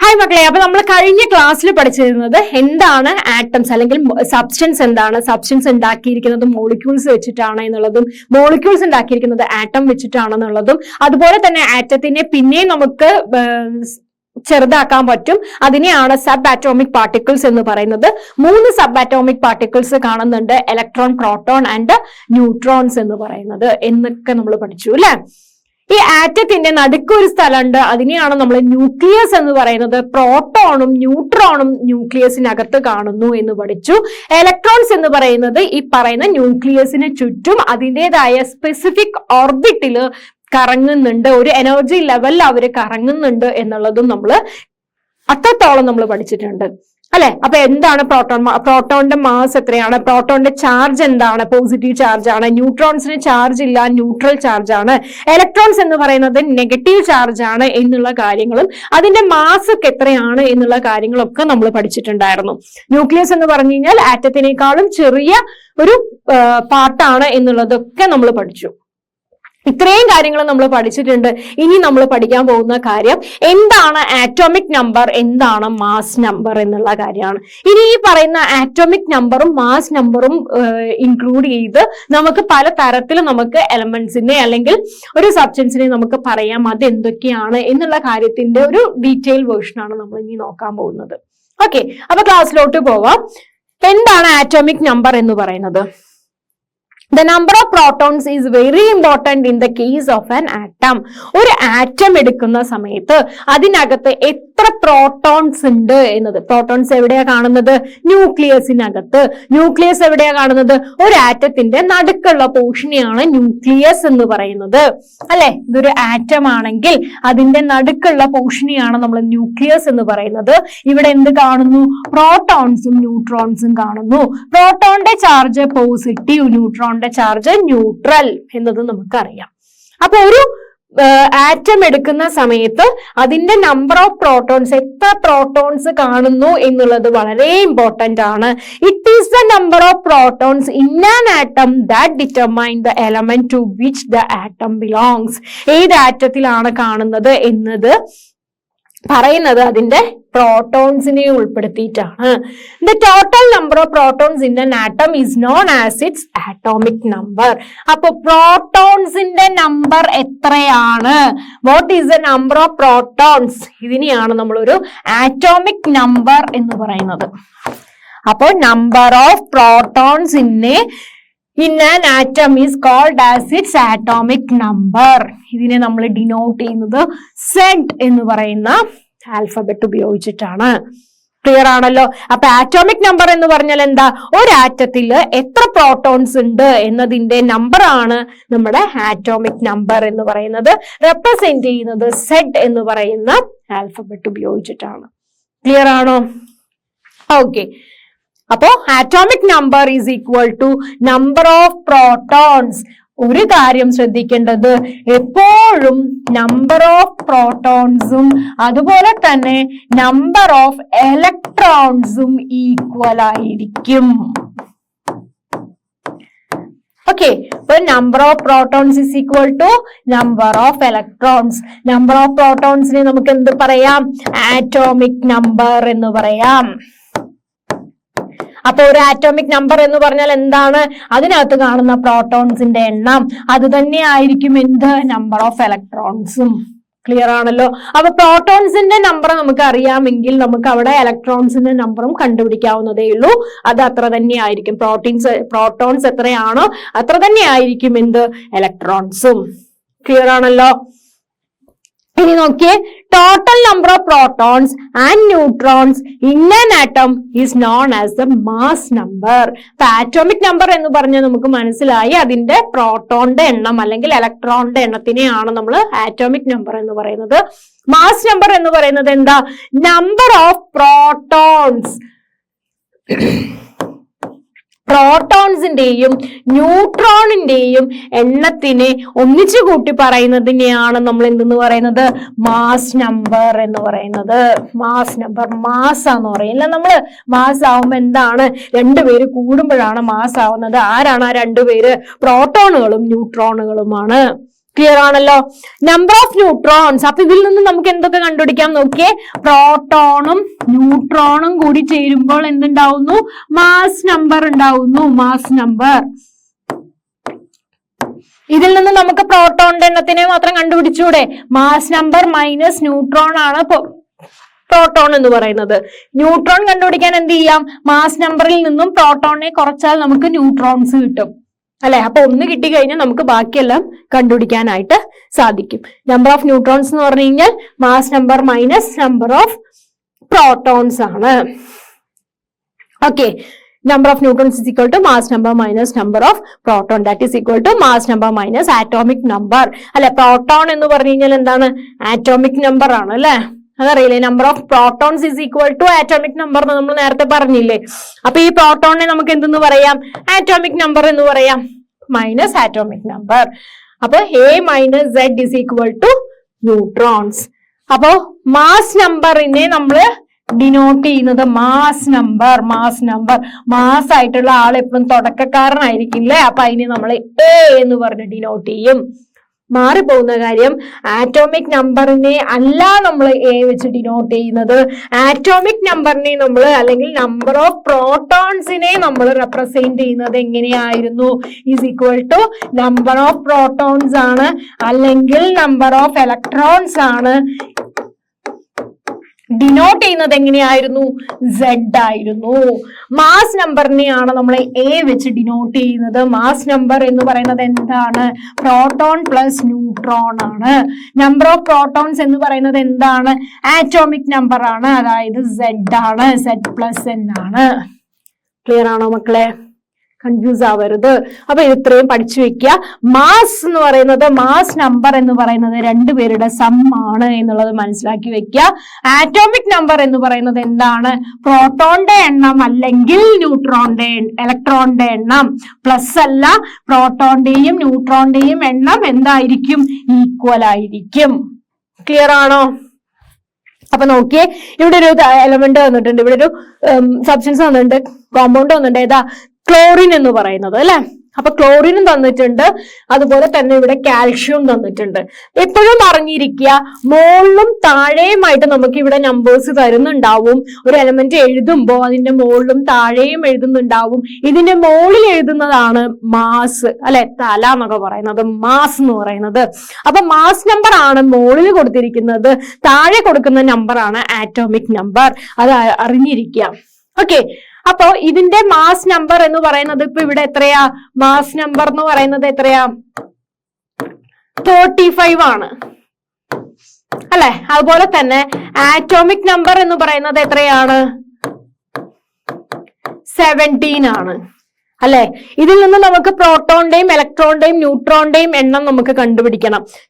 Hi മക്കളെ, അപ്പൊ നമ്മൾ കഴിഞ്ഞ ക്ലാസ്സിൽ പഠിച്ചിരുന്നത് എന്താണ് ആറ്റംസ് അല്ലെങ്കിൽ സബ്സ്റ്റൻസ് എന്താണ്, സബ്സ്റ്റൻസ് ഉണ്ടാക്കിയിരിക്കുന്നത് മോളിക്യൂൾസ് വെച്ചിട്ടാണ് എന്നുള്ളതും മോളിക്യൂൾസ് ഉണ്ടാക്കിയിരിക്കുന്നത് ആറ്റം വെച്ചിട്ടാണെന്നുള്ളതും അതുപോലെ തന്നെ ആറ്റത്തിനെ പിന്നെയും നമുക്ക് ചെറുതാക്കാൻ പറ്റും. അതിനെയാണ് സബ് ആറ്റോമിക് പാർട്ടിക്കിൾസ് എന്ന് പറയുന്നത്. 3 സബ് ആറ്റോമിക് പാർട്ടിക്കിൾസ് കാണുന്നുണ്ട്, ഇലക്ട്രോൺ, പ്രോട്ടോൺ ആൻഡ് ന്യൂട്രോൺസ് എന്ന് പറയുന്നത് എന്നൊക്കെ നമ്മൾ പഠിച്ചു അല്ലെ. ഈ ആറ്റത്തിന്റെ നടുക്കൊരു സ്ഥലമുണ്ട്, അതിനെയാണ് നമ്മൾ ന്യൂക്ലിയസ് എന്ന് പറയുന്നത്. പ്രോട്ടോണും ന്യൂട്രോണും ന്യൂക്ലിയസിനകത്ത് കാണുന്നു എന്ന് പഠിച്ചു. ഇലക്ട്രോൺസ് എന്ന് പറയുന്നത് ഈ പറയുന്ന ന്യൂക്ലിയസിന് ചുറ്റും അതിൻ്റെതായ സ്പെസിഫിക് ഓർബിറ്റില് കറങ്ങുന്നുണ്ട്, ഒരു എനർജി ലെവലിൽ അവർ കറങ്ങുന്നുണ്ട് എന്നുള്ളതും നമ്മൾ അത്രത്തോളം നമ്മൾ പഠിച്ചിട്ടുണ്ട് അല്ലെ. അപ്പൊ എന്താണ് പ്രോട്ടോണിന്റെ മാസ് എത്രയാണ്, പ്രോട്ടോണിന്റെ ചാർജ് എന്താണ്, പോസിറ്റീവ് ചാർജ് ആണ്. ന്യൂട്രോൺസിന് ചാർജ് ഇല്ല, ന്യൂട്രൽ ചാർജ് ആണ്. ഇലക്ട്രോൺസ് എന്ന് പറയുന്നത് നെഗറ്റീവ് ചാർജ് ആണ് എന്നുള്ള കാര്യങ്ങളും അതിന്റെ മാസ് ഒക്കെ എത്രയാണ് എന്നുള്ള കാര്യങ്ങളൊക്കെ നമ്മൾ പഠിച്ചിട്ടുണ്ടായിരുന്നു. ന്യൂക്ലിയസ് എന്ന് പറഞ്ഞു കഴിഞ്ഞാൽ ആറ്റത്തിനേക്കാളും ചെറിയ ഒരു പാർട്ടാണ് എന്നുള്ളതൊക്കെ നമ്മൾ പഠിച്ചു. ഇത്രയും കാര്യങ്ങൾ നമ്മൾ പഠിച്ചിട്ടുണ്ട്. ഇനി നമ്മൾ പഠിക്കാൻ പോകുന്ന കാര്യം എന്താണ് ആറ്റോമിക് നമ്പർ, എന്താണ് മാസ് നമ്പർ എന്നുള്ള കാര്യമാണ്. ഇനി ഈ പറയുന്ന ആറ്റോമിക് നമ്പറും മാസ് നമ്പറും ഇൻക്ലൂഡ് ചെയ്ത് നമുക്ക് പല തരത്തിൽ നമുക്ക് എലമെന്റ്സിനെ അല്ലെങ്കിൽ ഒരു സബ്സ്റ്റൻസിനെ നമുക്ക് പറയാം, അത് എന്തൊക്കെയാണ് എന്നുള്ള കാര്യത്തിന്റെ ഒരു ഡീറ്റെയിൽ വേർഷനാണ് നമ്മൾ ഇനി നോക്കാൻ പോകുന്നത്. ഓക്കെ, അപ്പൊ ക്ലാസ്സിലോട്ട് പോവാം. എന്താണ് ആറ്റോമിക് നമ്പർ എന്ന് പറയുന്നത്? The number of protons is very important in the case of an atom. ഒരു ആറ്റം എടുക്കുന്ന സമയത്ത് അതിനകത്ത് എത്ര പ്രോട്ടോൺസ് ഉണ്ട് എന്നത്. പ്രോട്ടോൺസ് എവിടെയാ കാണുന്നത്? ന്യൂക്ലിയസിനകത്ത്. ന്യൂക്ലിയസ് എവിടെയാ കാണുന്നത്? ഒരു ആറ്റത്തിന്റെ നടുക്കുള്ള പോർഷനെയാണ് ന്യൂക്ലിയസ് എന്ന് പറയുന്നത് അല്ലെ. ഇതൊരു ആറ്റം ആണെങ്കിൽ അതിന്റെ നടുക്കുള്ള പോർഷനെയാണ് നമ്മൾ ന്യൂക്ലിയസ് എന്ന് പറയുന്നത്. ഇവിടെ എന്ത് കാണുന്നു? പ്രോട്ടോൺസും ന്യൂട്രോൺസും കാണുന്നു. പ്രോട്ടോണിന്റെ ചാർജ് പോസിറ്റീവ്, ന്യൂട്രോണിന്റെ ചാർജ് ന്യൂട്രൽ എന്നത് നമുക്കറിയാം. അപ്പൊ ഒരു ആറ്റം എടുക്കുന്ന സമയത്ത് അതിന്റെ നമ്പർ ഓഫ് പ്രോട്ടോൺസ്, എത്ര പ്രോട്ടോൺസ് കാണുന്നു എന്നുള്ളത് വളരെ ഇമ്പോർട്ടന്റ് ആണ്. It is the number of protons in an atom that determine the element to which the atom belongs. ഏത് ആറ്റത്തിലാണ് കാണുന്നത് എന്നത് പറയുന്നത് അതിന്റെ പ്രോട്ടോൺസിനെ ഉൾപ്പെടുത്തിയിട്ടാണ്. The total number of protons in an atom is known as its atomic number. അപ്പൊ പ്രോട്ടോൺസിന്റെ number എത്രയാണ്? What is the number of protons? ഇതിനെയാണ് നമ്മളൊരു ആറ്റോമിക് നമ്പർ എന്ന് പറയുന്നത്. അപ്പോൾ number of protons in an atom is called as its atomic number. ഇതിനെ നമ്മൾ denote ചെയ്യുന്നത് Z എന്ന് പറയുന്ന ആൽഫബറ്റ് ഉപയോഗിച്ചിട്ടാണ്. ക്ലിയർ ആണല്ലോ. അപ്പൊ ആറ്റോമിക് നമ്പർ എന്ന് പറഞ്ഞാൽ എന്താ? ഒരു ആറ്റത്തില് എത്ര പ്രോട്ടോൺസ് ഉണ്ട് എന്നതിന്റെ നമ്പർ ആണ് നമ്മുടെ ആറ്റോമിക് നമ്പർ എന്ന് പറയുന്നത്. റെപ്രസെന്റ് ചെയ്യുന്നത് Z എന്ന് പറയുന്ന ആൽഫബറ്റ് ഉപയോഗിച്ചിട്ടാണ്. ക്ലിയർ ആണോ? ഓക്കെ, അപ്പോ atomic number is equal to number of protons. ഒരു കാര്യം ശ്രദ്ധിക്കേണ്ടത്, എപ്പോഴും നമ്പർ ഓഫ് പ്രോട്ടോൺസും അതുപോലെ തന്നെ നമ്പർ ഓഫ് ഇലക്ട്രോൺസും ഈക്വൽ ആയിരിക്കും. ഓക്കെ, അപ്പൊ number of protons is equal to number of electrons. Number of പ്രോട്ടോൺസിനെ നമുക്ക് എന്ത് പറയാം? ആറ്റോമിക് നമ്പർ എന്ന് പറയാം. അപ്പൊ ഒരു ആറ്റോമിക് നമ്പർ എന്ന് പറഞ്ഞാൽ എന്താണ്? അതിനകത്ത് കാണുന്ന പ്രോട്ടോൺസിന്റെ എണ്ണം. അത് തന്നെ ആയിരിക്കും എന്ത്? Number of ഇലക്ട്രോൺസും. ക്ലിയർ ആണല്ലോ. അപ്പൊ പ്രോട്ടോൺസിന്റെ നമ്പർ നമുക്ക് അറിയാമെങ്കിൽ നമുക്ക് അവിടെ ഇലക്ട്രോൺസിന്റെ നമ്പറും കണ്ടുപിടിക്കാവുന്നതേ ഉള്ളൂ. അത് അത്ര തന്നെ ആയിരിക്കും. പ്രോട്ടോൺസ് എത്രയാണോ അത്ര തന്നെ ആയിരിക്കും എന്ത്? ഇലക്ട്രോൺസും. ക്ലിയർ ആണല്ലോ. ഇനി നോക്കിയേ, total number of protons and neutrons in an atom is known as the mass number. അപ്പൊ ആറ്റോമിക് നമ്പർ എന്ന് പറഞ്ഞാൽ നമുക്ക് മനസ്സിലായി, അതിന്റെ പ്രോട്ടോണിന്റെ എണ്ണം അല്ലെങ്കിൽ ഇലക്ട്രോണിന്റെ എണ്ണത്തിനെയാണ് നമ്മൾ ആറ്റോമിക് നമ്പർ എന്ന് പറയുന്നത്. മാസ് നമ്പർ എന്ന് പറയുന്നത് എന്താ? നമ്പർ ഓഫ് പ്രോട്ടോൺസ്, പ്രോട്ടോൺസിന്റെയും ന്യൂട്രോണിന്റെയും എണ്ണത്തിനെ ഒന്നിച്ചു കൂട്ടി പറയുന്നതിനെയാണ് നമ്മൾ എന്തെന്ന് പറയുന്നത്? മാസ് നമ്പർ എന്ന് പറയുന്നത്. മാസ് നമ്പർ, മാസ് ആന്ന് പറയില്ല നമ്മള്. മാസ് ആവുമ്പോ എന്താണ്? രണ്ടുപേര് കൂടുമ്പോഴാണ് മാസ് ആവുന്നത്. ആരാണ് ആ രണ്ടുപേര്? പ്രോട്ടോണുകളും ന്യൂട്രോണുകളുമാണ്. ക്ലിയർ ആണല്ലോ. നമ്പർ ഓഫ് ന്യൂട്രോൺസ്, അപ്പൊ ഇതിൽ നിന്ന് നമുക്ക് എന്തൊക്കെ കണ്ടുപിടിക്കാം നോക്കിയേ. പ്രോട്ടോണും ന്യൂട്രോണും കൂടി ചേരുമ്പോൾ എന്തുണ്ടാവുന്നു? മാസ് നമ്പർ ഉണ്ടാവുന്നു. Mass number. ഇതിൽ നിന്ന് നമുക്ക് പ്രോട്ടോണിന്റെ എണ്ണത്തിനെ മാത്രം കണ്ടുപിടിച്ചൂടെ? മാസ് നമ്പർ മൈനസ് ന്യൂട്രോൺ ആണ് പ്രോട്ടോൺ എന്ന് പറയുന്നത്. ന്യൂട്രോൺ കണ്ടുപിടിക്കാൻ എന്ത് ചെയ്യാം? മാസ് നമ്പറിൽ നിന്നും പ്രോട്ടോണിനെ കുറച്ചാൽ നമുക്ക് ന്യൂട്രോൺസ് കിട്ടും അല്ലെ? അപ്പൊ ഒന്ന് കിട്ടിക്കഴിഞ്ഞാൽ നമുക്ക് ബാക്കിയെല്ലാം കണ്ടുപിടിക്കാനായിട്ട് സാധിക്കും. നമ്പർ ഓഫ് ന്യൂട്രോൺസ് എന്ന് പറഞ്ഞു കഴിഞ്ഞാൽ mass number minus number of protons ആണ്. Okay, number of neutrons is equal to mass number minus number of proton, that is equal to mass number minus atomic number. അല്ലെ, proton എന്ന് പറഞ്ഞു കഴിഞ്ഞാൽ എന്താണ്? Atomic number ആണ് അല്ലെ? അതറിയില്ലേ? Number of protons is equal to atomic number എന്ന് നമ്മൾ നേരത്തെ പറഞ്ഞില്ലേ? അപ്പൊ ഈ പ്രോട്ടോണിനെ നമുക്ക് എന്തെന്ന് പറയാം? ആറ്റോമിക് നമ്പർ എന്ന് പറയാം, മൈനസ് ആറ്റോമിക് നമ്പർ. അപ്പൊ A minus Z is equal to neutrons. അപ്പോ മാസ് നമ്പറിനെ നമ്മള് ഡിനോട്ട് ചെയ്യുന്നത് മാസ് നമ്പർ. മാസ് ആയിട്ടുള്ള ആൾ എപ്പോഴും തുടക്കക്കാരനായിരിക്കില്ലേ? അപ്പൊ അതിനെ നമ്മൾ എ എന്ന് പറഞ്ഞ് ഡിനോട്ട് ചെയ്യും. മാറിപ്പോകുന്ന കാര്യം, ആറ്റോമിക് നമ്പറിനെ അല്ല നമ്മൾ എ വെച്ച് ഡിനോട്ട് ചെയ്യുന്നത്. ആറ്റോമിക് നമ്പറിനെ നമ്മൾ, അല്ലെങ്കിൽ നമ്പർ ഓഫ് പ്രോട്ടോൺസിനെ നമ്മൾ റെപ്രസെന്റ് ചെയ്യുന്നത് എങ്ങനെയായിരുന്നു? Is equal to number of protons ആണ്, അല്ലെങ്കിൽ നമ്പർ ഓഫ് ഇലക്ട്രോൺസ് ആണ്. ഡിനോട്ട് ചെയ്യുന്നത് എങ്ങനെയായിരുന്നു? Z ആയിരുന്നു. മാസ് നമ്പറിനെയാണ് നമ്മൾ എ വെച്ച് ഡിനോട്ട് ചെയ്യുന്നത്. മാസ് നമ്പർ എന്ന് പറയുന്നത് എന്താണ്? പ്രോട്ടോൺ പ്ലസ് ന്യൂട്രോൺ ആണ്. നമ്പർ ഓഫ് പ്രോട്ടോൺസ് എന്ന് പറയുന്നത് എന്താണ്? ആറ്റോമിക് നമ്പർ ആണ്, അതായത് Z ആണ്. Z+N ആണ്. ക്ലിയർ ആണോ മക്കളെ? കൺഫ്യൂസ് ആവരുത്. അപ്പൊ ഇത്രയും പഠിച്ചു വെക്കുക. മാസ് എന്ന് പറയുന്നത്, മാസ് നമ്പർ എന്ന് പറയുന്നത് രണ്ടുപേരുടെ സം ആണ് എന്നുള്ളത് മനസ്സിലാക്കി വെക്കുക. ആറ്റോമിക് നമ്പർ എന്ന് പറയുന്നത് എന്താണ്? പ്രോട്ടോണിന്റെ എണ്ണം അല്ലെങ്കിൽ ന്യൂട്രോണിന്റെ ഇലക്ട്രോണിന്റെ എണ്ണം. പ്ലസ് അല്ല, പ്രോട്ടോണിന്റെയും ന്യൂട്രോണിന്റെയും എണ്ണം എന്തായിരിക്കും? ഈക്വൽ ആയിരിക്കും. ക്ലിയർ ആണോ? അപ്പൊ നോക്കിയേ, ഇവിടെ ഒരു എലമെന്റ് വന്നിട്ടുണ്ട്, ഇവിടെ ഒരു സബ്സ്റ്റൻസ് വന്നിട്ടുണ്ട്, കോമ്പൗണ്ട് വന്നിട്ടുണ്ട്. ഏതാ? ക്ലോറിൻ എന്ന് പറയുന്നത് അല്ലെ? അപ്പൊ ക്ലോറിനും തന്നിട്ടുണ്ട്, അതുപോലെ തന്നെ ഇവിടെ കാൽഷ്യം തന്നിട്ടുണ്ട്. എപ്പോഴും അറിഞ്ഞിരിക്കുക, മുകളിലും താഴെയുമായിട്ട് നമുക്ക് ഇവിടെ നമ്പേഴ്സ് തരുന്നുണ്ടാവും. ഒരു എലമെന്റ് എഴുതുമ്പോൾ അതിന്റെ മുകളിലും താഴെയും എഴുതുന്നുണ്ടാവും. ഇതിന്റെ മുകളിൽ എഴുതുന്നതാണ് മാസ് അല്ലെ, തല എന്നൊക്കെ പറയുന്നത്, മാസ് എന്ന് പറയുന്നത്. അപ്പൊ മാസ് നമ്പർ ആണ് മുകളിൽ കൊടുത്തിരിക്കുന്നത്, താഴെ കൊടുക്കുന്ന നമ്പർ ആണ് ആറ്റോമിക് നമ്പർ. അത് അറിഞ്ഞിരിക്കുക. ഓക്കെ, അപ്പോ ഇതിന്റെ മാസ് നമ്പർ എന്ന് പറയുന്നത് ഇപ്പൊ ഇവിടെ എത്രയാ? മാസ് നമ്പർ എന്ന് പറയുന്നത് എത്രയാ? 35 ആണ് അല്ലെ? അതുപോലെ തന്നെ ആറ്റോമിക് നമ്പർ എന്ന് പറയുന്നത് എത്രയാണ്? 17 ആണ് അല്ലെ? ഇതിൽ നിന്ന് നമുക്ക് പ്രോട്ടോണിന്റെയും ഇലക്ട്രോണിന്റെയും ന്യൂട്രോണിന്റെയും എണ്ണം നമുക്ക്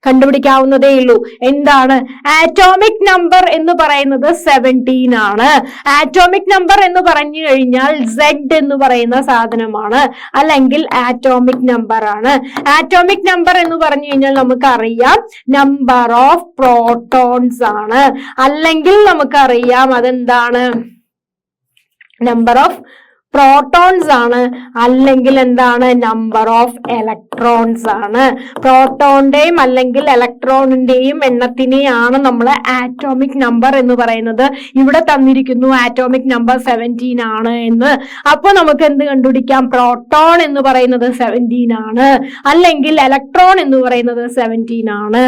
കണ്ടുപിടിക്കാവുന്നതേ ഉള്ളൂ. എന്താണ്? ആറ്റോമിക് നമ്പർ എന്ന് പറയുന്നത് 17 ആണ്. ആറ്റോമിക് നമ്പർ എന്ന് പറഞ്ഞു കഴിഞ്ഞാൽ Z എന്ന് പറയുന്ന സാധനമാണ്, അല്ലെങ്കിൽ ആറ്റോമിക് നമ്പർ ആണ്. ആറ്റോമിക് നമ്പർ എന്ന് പറഞ്ഞു കഴിഞ്ഞാൽ നമുക്കറിയാം നമ്പർ ഓഫ് പ്രോട്ടോൺസ് ആണ്, അല്ലെങ്കിൽ നമുക്കറിയാം അതെന്താണ്? നമ്പർ ഓഫ് പ്രോട്ടോൺസ് ആണ്, അല്ലെങ്കിൽ എന്താണ്? നമ്പർ ഓഫ് ഇലക്ട്രോൺസ് ആണ്. പ്രോട്ടോണിന്റെയും അല്ലെങ്കിൽ ഇലക്ട്രോണിന്റെയും എണ്ണത്തിനെയാണ് നമ്മൾ ആറ്റോമിക് നമ്പർ എന്ന് പറയുന്നത്. ഇവിടെ തന്നിരിക്കുന്നു ആറ്റോമിക് നമ്പർ 17 ആണ് എന്ന്. അപ്പൊ നമുക്ക് എന്ത് കണ്ടുപിടിക്കാം? പ്രോട്ടോൺ എന്ന് പറയുന്നത് 17 ആണ്, അല്ലെങ്കിൽ ഇലക്ട്രോൺ എന്ന് പറയുന്നത് 17 ആണ്.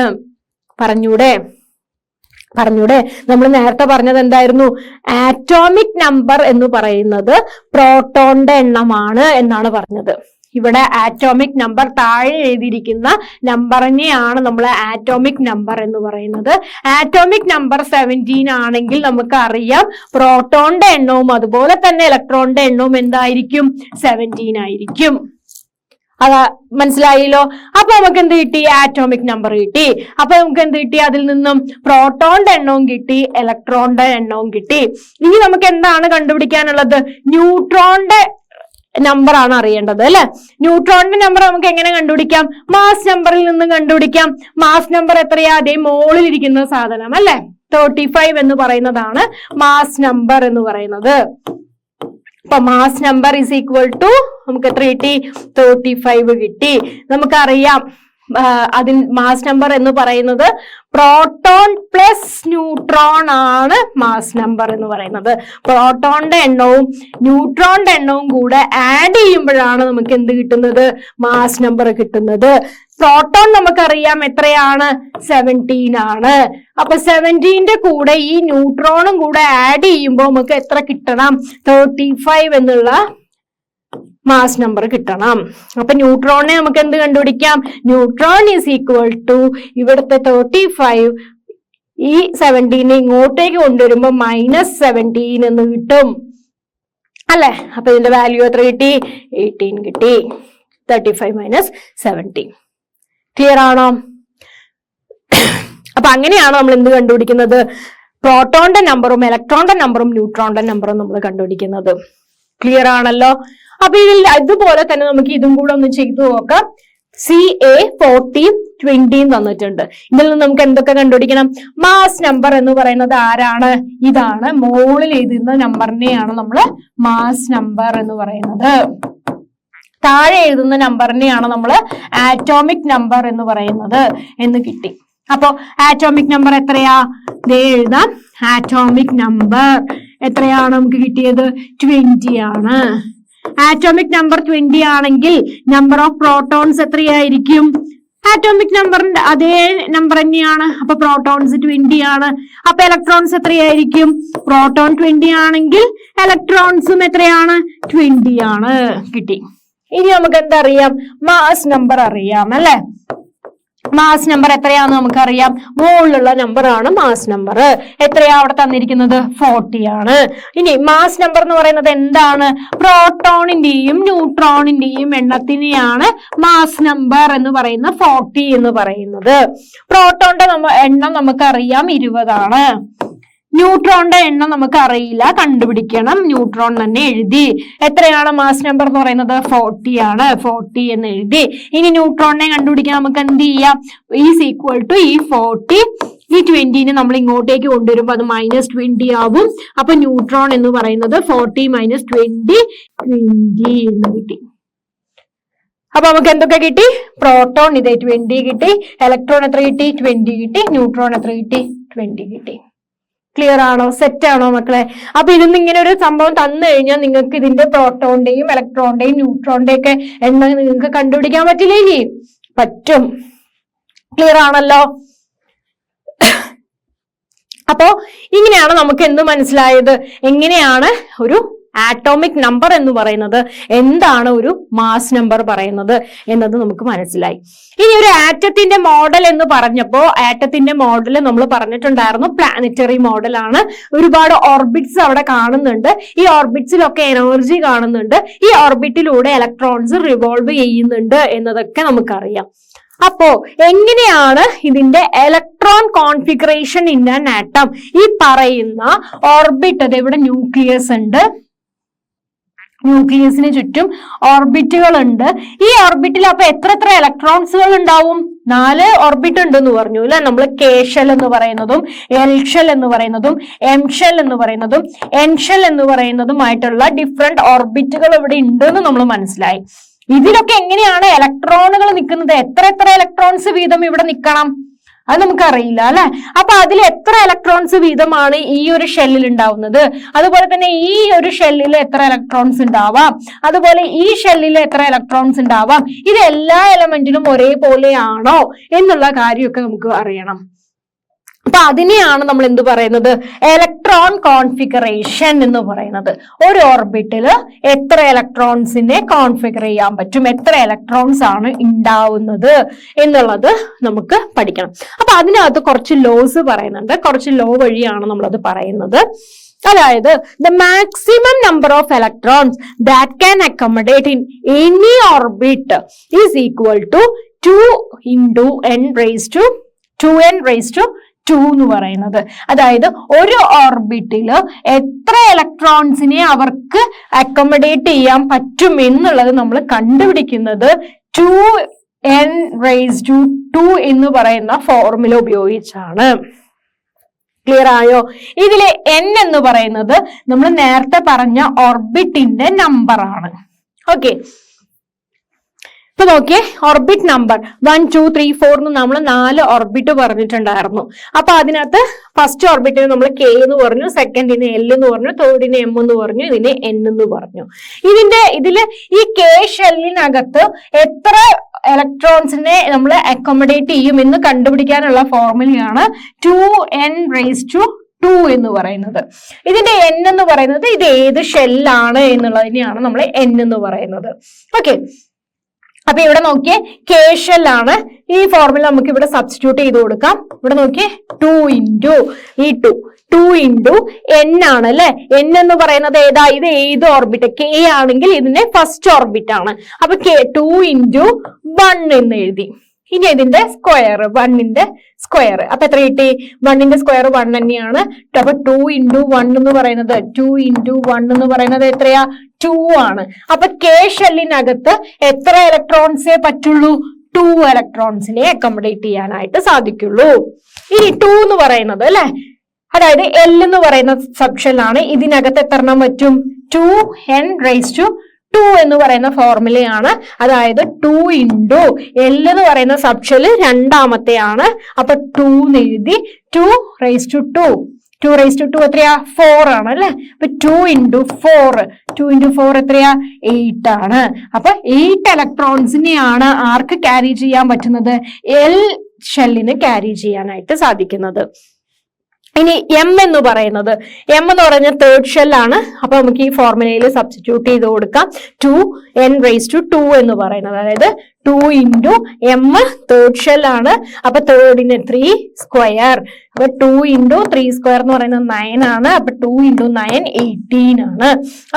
പറഞ്ഞൂടെ? നമ്മൾ നേരത്തെ പറഞ്ഞത് എന്തായിരുന്നു? ആറ്റോമിക് നമ്പർ എന്ന് പറയുന്നത് പ്രോട്ടോണിന്റെ എണ്ണമാണ് എന്നാണ് പറഞ്ഞത്. ഇവിടെ ആറ്റോമിക് നമ്പർ താഴെ എഴുതിയിരിക്കുന്ന നമ്പറിനെയാണ് നമ്മൾ ആറ്റോമിക് നമ്പർ എന്ന് പറയുന്നത്. ആറ്റോമിക് നമ്പർ 17 ആണെങ്കിൽ നമുക്ക് അറിയാം പ്രോട്ടോണിന്റെ എണ്ണവും അതുപോലെ തന്നെ ഇലക്ട്രോണിന്റെ എണ്ണവും എന്തായിരിക്കും? 17 ആയിരിക്കും. അതാ മനസ്സിലായല്ലോ? അപ്പൊ നമുക്ക് എന്ത് കിട്ടി? ആറ്റോമിക് നമ്പർ കിട്ടി. അപ്പൊ നമുക്ക് എന്ത് കിട്ടി? അതിൽ നിന്നും പ്രോട്ടോണിന്റെ എണ്ണവും കിട്ടി, ഇലക്ട്രോണിന്റെ എണ്ണവും കിട്ടി. ഇനി നമുക്ക് എന്താണ് കണ്ടുപിടിക്കാനുള്ളത്? ന്യൂട്രോണിന്റെ നമ്പർ ആണ് അറിയേണ്ടത് അല്ലെ? ന്യൂട്രോണിന്റെ നമ്പർ നമുക്ക് എങ്ങനെ കണ്ടുപിടിക്കാം? മാസ് നമ്പറിൽ നിന്ന് കണ്ടുപിടിക്കാം. മാസ് നമ്പർ എത്രയാ? അതേ മുകളിൽ ഇരിക്കുന്ന സാധനം അല്ലെ? 35 എന്ന് പറയുന്നതാണ് മാസ് നമ്പർ എന്ന് പറയുന്നത്. അപ്പൊ mass number is equal to നമുക്ക് എത്ര കിട്ടി? 35 കിട്ടി. നമുക്കറിയാം മാസ് നമ്പർ എന്ന് പറയുന്നത് പ്രോട്ടോൺ പ്ലസ് ന്യൂട്രോൺ ആണ് മാസ് നമ്പർ എന്ന് പറയുന്നത്. പ്രോട്ടോണിന്റെ എണ്ണവും ന്യൂട്രോണിന്റെ എണ്ണവും കൂടെ ആഡ് ചെയ്യുമ്പോഴാണ് നമുക്ക് എന്ത് കിട്ടുന്നത്? മാസ് നമ്പർ കിട്ടുന്നത്. പ്രോട്ടോൺ നമുക്കറിയാം എത്രയാണ്? 17 ആണ്. അപ്പൊ 17ന്റെ കൂടെ ഈ ന്യൂട്രോണും കൂടെ ആഡ് ചെയ്യുമ്പോൾ നമുക്ക് എത്ര കിട്ടണം? 35 എന്നുള്ള മാസ് നമ്പർ കിട്ടണം. അപ്പൊ ന്യൂട്രോണിനെ നമുക്ക് എന്ത് കണ്ടുപിടിക്കാം? ന്യൂട്രോൺ ഈസ് ഈക്വൽ ടു ഇവിടുത്തെ 35 ഈ 17 ഇങ്ങോട്ടേക്ക് കൊണ്ടുവരുമ്പോ -17 എന്ന് കിട്ടും അല്ലെ? അപ്പൊ ഇതിന്റെ വാല്യൂ എത്ര കിട്ടി? 18 കിട്ടി. 35 - 17. ക്ലിയർ ആണോ? അപ്പൊ അങ്ങനെയാണ് നമ്മൾ എന്ത് കണ്ടുപിടിക്കുന്നത്? പ്രോട്ടോണിന്റെ നമ്പറും ഇലക്ട്രോണിന്റെ നമ്പറും ന്യൂട്രോണിന്റെ നമ്പറും നമ്മൾ കണ്ടുപിടിക്കുന്നത്. ക്ലിയർ ആണല്ലോ? അപ്പൊ ഇതിൽ ഇതുപോലെ തന്നെ നമുക്ക് ഇതും കൂടെ ഒന്ന് ചെയ്തു നോക്കാം. CA 40 20 തന്നിട്ടുണ്ട്. ഇതിൽ നിന്ന് നമുക്ക് എന്തൊക്കെ കണ്ടുപിടിക്കണം? മാസ് നമ്പർ എന്ന് പറയുന്നത് ആരാണ്? ഇതാണ്. മോളിൽ എഴുതുന്ന നമ്പറിനെയാണ് നമ്മൾ മാസ് നമ്പർ എന്ന് പറയുന്നത്. താഴെ എഴുതുന്ന നമ്പറിനെയാണ് നമ്മൾ ആറ്റോമിക് നമ്പർ എന്ന് പറയുന്നത് എന്ന് കിട്ടി. അപ്പൊ ആറ്റോമിക് നമ്പർ എത്രയാ? ദേ എഴുതാം. ആറ്റോമിക് നമ്പർ എത്രയാണ് നമുക്ക് കിട്ടിയത്? 20 ആണ്. ആറ്റോമിക് നമ്പർ 20 ആണെങ്കിൽ നമ്പർ ഓഫ് പ്രോട്ടോൺസ് എത്രയായിരിക്കും? ആറ്റോമിക് നമ്പറിന്റെ അതേ നമ്പർ തന്നെയാണ്. അപ്പൊ പ്രോട്ടോൺസ് 20 ആണ്. അപ്പൊ ഇലക്ട്രോൺസ് എത്രയായിരിക്കും? പ്രോട്ടോൺ 20 ആണെങ്കിൽ ഇലക്ട്രോൺസും എത്രയാണ്? 20 ആണ്. കിട്ടി. ഇനി നമുക്ക് എന്തറിയാം? മാസ് നമ്പർ അറിയാം അല്ലെ? മാസ് നമ്പർ എത്രയാന്ന് നമുക്കറിയാം. മുകളിലുള്ള നമ്പർ ആണ് മാസ് നമ്പർ. എത്രയാ അവിടെ തന്നിരിക്കുന്നത്? 40 ആണ്. ഇനി മാസ് നമ്പർ എന്ന് പറയുന്നത് എന്താണ്? പ്രോട്ടോണിന്റെയും ന്യൂട്രോണിന്റെയും എണ്ണത്തിനെയാണ് മാസ് നമ്പർ എന്ന് പറയുന്ന 40 എന്ന് പറയുന്നത്. പ്രോട്ടോണിന്റെ എണ്ണം നമുക്കറിയാം 20 ആണ്. ന്യൂട്രോണിന്റെ എണ്ണം നമുക്ക് അറിയില്ല, കണ്ടുപിടിക്കണം. ന്യൂട്രോൺ തന്നെ എഴുതി. എത്രയാണ് മാസ് നമ്പർ എന്ന് പറയുന്നത്? 40 ആണ്. 40 എന്ന് എഴുതി. ഇനി ന്യൂട്രോണിനെ കണ്ടുപിടിക്കാൻ നമുക്ക് എന്ത് ചെയ്യാം? ഈസ് ഈക്വൽ ടു ഈ 40 ഈ 20നെ നമ്മൾ ഇങ്ങോട്ടേക്ക് കൊണ്ടുവരുമ്പോൾ അത് -20 ആവും. അപ്പൊ ന്യൂട്രോൺ എന്ന് പറയുന്നത് 40 - 20 എന്ന് കിട്ടി. അപ്പൊ നമുക്ക് എന്തൊക്കെ കിട്ടി? പ്രോട്ടോൺ ഇതേ 20 കിട്ടി. ഇലക്ട്രോൺ എത്ര കിട്ടി? 20 കിട്ടി. ന്യൂട്രോൺ എത്ര കിട്ടി? 20 കിട്ടി. ക്ലിയർ ആണോ? സെറ്റ് ആണോ മക്കളെ? അപ്പൊ ഇതിന്ന് ഇങ്ങനെ ഒരു സംഭവം തന്നു കഴിഞ്ഞാൽ നിങ്ങൾക്ക് ഇതിന്റെ പ്രോട്ടോണിന്റെയും ഇലക്ട്രോണിന്റെയും ന്യൂട്രോണിന്റെയും ഒക്കെ എണ്ണം നിങ്ങൾക്ക് കണ്ടുപിടിക്കാൻ പറ്റില്ലേ? പറ്റും. ക്ലിയർ ആണല്ലോ? അപ്പോ ഇങ്ങനെയാണ് നമുക്ക് എന്ത് മനസ്സിലായത്? എങ്ങനെയാണ് ഒരു ആറ്റോമിക് നമ്പർ എന്ന് പറയുന്നത്, എന്താണ് ഒരു മാസ് നമ്പർ പറയുന്നത് എന്നത് നമുക്ക് മനസ്സിലായി. ഇനി ഒരു ആറ്റത്തിന്റെ മോഡൽ എന്ന് പറഞ്ഞപ്പോ ആറ്റത്തിന്റെ മോഡൽ നമ്മൾ പറഞ്ഞിട്ടുണ്ടായിരുന്നു പ്ലാനറ്ററി മോഡലാണ്. ഒരുപാട് ഓർബിറ്റ്സ് അവിടെ കാണുന്നുണ്ട്. ഈ ഓർബിറ്റ്സിലൊക്കെ എനർജി കാണുന്നുണ്ട്. ഈ ഓർബിറ്റിലൂടെ ഇലക്ട്രോൺസ് റിവോൾവ് ചെയ്യുന്നുണ്ട് എന്നതൊക്കെ നമുക്കറിയാം. അപ്പോ എങ്ങനെയാണ് ഇതിന്റെ electron configuration in an atom? ഈ പറയുന്ന ഓർബിറ്റ്, അത് ഇവിടെ ന്യൂക്ലിയസ് ഉണ്ട്, ന്യൂക്ലിയസിന് ചുറ്റും ഓർബിറ്റുകൾ ഉണ്ട്. ഈ ഓർബിറ്റിൽ അപ്പൊ എത്ര ഇലക്ട്രോൺസുകൾ ഉണ്ടാവും? 4 ഓർബിറ്റ് ഉണ്ടെന്ന് പറഞ്ഞു അല്ലെ? നമ്മൾ കെ ഷെൽ എന്ന് പറയുന്നതും എൽ ഷെൽ എന്ന് പറയുന്നതും എം ഷെൽ എന്ന് പറയുന്നതും എൻ ഷെൽ എന്ന് പറയുന്നതുമായിട്ടുള്ള ഡിഫറെന്റ് ഓർബിറ്റുകൾ ഇവിടെ ഉണ്ടെന്ന് നമ്മൾ മനസ്സിലായി. ഇതിലൊക്കെ എങ്ങനെയാണ് ഇലക്ട്രോണുകൾ നിൽക്കുന്നത്? എത്ര ഇലക്ട്രോൺസ് വീതം ഇവിടെ നിൽക്കണം? അത് നമുക്കറിയില്ല അല്ലെ? അപ്പൊ അതിൽ എത്ര ഇലക്ട്രോൺസ് വീതമാണ് ഈ ഒരു ഷെല്ലിൽ ഉണ്ടാവുന്നത്? അതുപോലെ തന്നെ ഈ ഒരു ഷെല്ലിൽ എത്ര ഇലക്ട്രോൺസ് ഉണ്ടാവാം? അതുപോലെ ഈ ഷെല്ലിൽ എത്ര ഇലക്ട്രോൺസ് ഉണ്ടാവാം? ഇത് എല്ലാ എലമെന്റിലും ഒരേപോലെയാണോ എന്നുള്ള കാര്യമൊക്കെ നമുക്ക് അറിയണം. അപ്പൊ അതിനെയാണ് നമ്മൾ എന്ത് പറയുന്നത്? ഇലക്ട്രോൺ കോൺഫിഗറേഷൻ എന്ന് പറയുന്നത്. ഒരു ഓർബിറ്റില് എത്ര ഇലക്ട്രോൺസിനെ കോൺഫിഗർ ചെയ്യാൻ പറ്റും, എത്ര ഇലക്ട്രോൺസ് ആണ് ഉണ്ടാവുന്നത് എന്നുള്ളത് നമുക്ക് പഠിക്കണം. അപ്പൊ അതിനകത്ത് കുറച്ച് ലോസ് പറയുന്നുണ്ട്. കുറച്ച് ലോ വഴിയാണ് നമ്മളത് പറയുന്നത്. അതായത് the maximum number of electrons that can accommodate in any orbit is equal to 2n raised to 2 എന്ന് പറയുന്നത്. അതായത് ഒരു ഓർബിറ്റില് എത്ര ഇലക്ട്രോൺസിനെ അവർക്ക് അക്കോമഡേറ്റ് ചെയ്യാൻ പറ്റും എന്നുള്ളത് നമ്മൾ കണ്ടുപിടിക്കുന്നത് 2n raised to 2 എന്ന് പറയുന്ന ഫോർമുല ഉപയോഗിച്ചാണ്. ക്ലിയർ ആയോ? ഇതിലെ n എന്ന് പറയുന്നത് നമ്മൾ നേരത്തെ പറഞ്ഞ ഓർബിറ്റിന്റെ നമ്പർ ആണ്. ഓക്കെ, ഇപ്പൊ നോക്കിയേ, ഓർബിറ്റ് നമ്പർ 1 2 3 4 എന്ന് നമ്മൾ 4 ഓർബിറ്റ് പറഞ്ഞിട്ടുണ്ടായിരുന്നു. അപ്പൊ അതിനകത്ത് ഫസ്റ്റ് ഓർബിറ്റിന് നമ്മൾ കെ എന്ന് പറഞ്ഞു, സെക്കൻഡിന് എൽ എന്ന് പറഞ്ഞു, തേർഡിന് എം എന്ന് പറഞ്ഞു, ഇതിന് എൻ എന്ന് പറഞ്ഞു. ഇതില് ഈ കെ ഷെല്ലിനകത്ത് എത്ര ഇലക്ട്രോൺസിനെ നമ്മൾ അക്കോമഡേറ്റ് ചെയ്യും എന്ന് കണ്ടുപിടിക്കാനുള്ള ഫോർമുലയാണ് 2n⁻². എന്ന് പറയുന്നത്. ഇതിന്റെ എൻ എന്ന് പറയുന്നത് ഇത് ഏത് ഷെല്ലാണ് എന്നുള്ളതിനെയാണ് നമ്മൾ എൻ എന്ന് പറയുന്നത്. ഓക്കെ, അപ്പൊ ഇവിടെ നോക്കിയേ, കെ ഷെല്ലാണ്. ഈ ഫോർമുല നമുക്ക് ഇവിടെ സബ്സ്റ്റിറ്റ്യൂട്ട് ചെയ്ത് കൊടുക്കാം. ഇവിടെ നോക്കിയേ, 2 ഇൻറ്റു ഈ 2 ഇൻറ്റു എൻ ആണ് അല്ലെ. എൻ എന്ന് പറയുന്നത് ഏതാ? ഇത് ഏത് ഓർബിറ്റ്? കെ ആണെങ്കിൽ ഇതിന്റെ ഫസ്റ്റ് ഓർബിറ്റ് ആണ്. അപ്പൊ 2 ഇൻറ്റു 1 എന്ന് എഴുതി. ഇനി ഇതിന്റെ സ്ക്വയർ, 1ന്റെ സ്ക്വയർ. അപ്പൊ എത്ര കിട്ടി? 1ന്റെ സ്ക്വയർ 1 തന്നെയാണ്. അപ്പൊ 2 ഇൻറ്റു 1 എന്ന് പറയുന്നത് 2 ഇൻറ്റു 1 എന്ന് പറയുന്നത് എത്രയാ? 2 ആണ്. അപ്പൊ കെ ഷെല്ലിനകത്ത് എത്ര ഇലക്ട്രോൺസേ പറ്റുള്ളൂ? 2 ഇലക്ട്രോൺസിനെ അക്കോമഡേറ്റ് ചെയ്യാനായിട്ട് സാധിക്കുള്ളൂ. ഇനി 2 എന്ന് പറയുന്നത് അല്ലെ, അതായത് എൽ എന്ന് പറയുന്ന സബ്ഷെല്ലാണ്. ഇതിനകത്ത് എത്ര എണ്ണം പറ്റും? 2n⁻² എന്ന് പറയുന്ന ഫോർമുലയാണ്. അതായത് 2 ഇൻറ്റു എൽ എന്ന് പറയുന്ന സബ്ഷെല് രണ്ടാമത്തെയാണ്. അപ്പൊ 2 എന്ന് എഴുതി. 2⁻². എത്രയാ? 4 ആണ് അല്ലെ. അപ്പൊ 2 ഇൻറ്റു 4 എത്രയാ? 8 ആണ്. അപ്പൊ 8 ഇലക്ട്രോൺസിനെയാണ് ആർക്ക് ക്യാരി ചെയ്യാൻ പറ്റുന്നത്? എൽ ഷെല്ലിന് ക്യാരി ചെയ്യാനായിട്ട് സാധിക്കുന്നത്. ഇനി എം എന്ന് പറയുന്നത്, എം എന്ന് പറയുന്നത് തേർഡ് ഷെല്ലാണ്. അപ്പൊ നമുക്ക് ഈ ഫോർമുലയിൽ സബ്സ്റ്റിറ്റ്യൂട്ട് ചെയ്ത് കൊടുക്കാം. 2n⁻² എന്ന് പറയുന്നത്, അതായത് 2 ഇൻറ്റു എം തേർഡ് ഷെല്ലാണ്. അപ്പൊ തേർഡിന് 3 സ്ക്വയർ. അപ്പൊ 2 ഇൻറ്റു 3 സ്ക്വയർ എന്ന് പറയുന്നത് 9 ആണ്. അപ്പൊ 2 ഇൻറ്റു 9 18 ആണ്.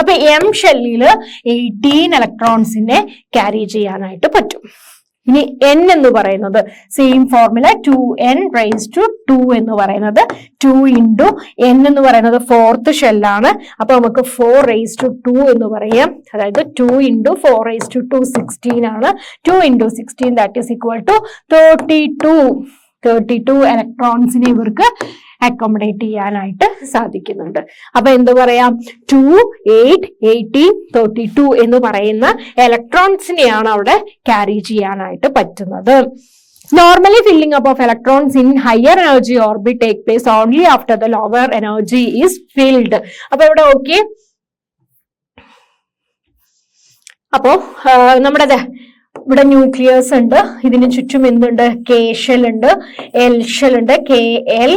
അപ്പൊ എം ഷെല്ലില് 18 ഇലക്ട്രോൺസിനെ ക്യാരി ചെയ്യാനായിട്ട് പറ്റും. ഇനി എൻ എന്ന് പറയുന്നത് സെയിം ഫോർമുല, 2n⁻² എന്ന് പറയുന്നത് 2 ഇൻറ്റു എൻ എന്ന് പറയുന്നത് ഫോർത്ത് ഷെല്ലാണ്. അപ്പൊ നമുക്ക് 4⁻² എന്ന് പറയാം. അതായത് 2 ഇൻറ്റു 4⁻², 16 ആണ്. 2 into 16 that is equal to 32 ഇലക്ട്രോൺസിനെ ഇവർക്ക് അക്കോമഡേറ്റ് ചെയ്യാനായിട്ട് സാധിക്കുന്നുണ്ട്. അപ്പൊ എന്ത് പറയാം? 2 8 18 32 എന്ന് പറയുന്ന ഇലക്ട്രോൺസിനെയാണ് അവിടെ ക്യാരി ചെയ്യാനായിട്ട് പറ്റുന്നത്. Normally filling up of electrons in higher energy orbit take place only after the lower energy is filled. അപ്പൊ ഇവിടെ ഓക്കെ. അപ്പോ നമ്മുടെ ഇവിടെ ന്യൂക്ലിയസ് ഉണ്ട്. ഇതിന് ചുറ്റും എന്തുണ്ട്? കെ ഷെൽ ഉണ്ട്, എൽ ഷെൽ ഉണ്ട്, KL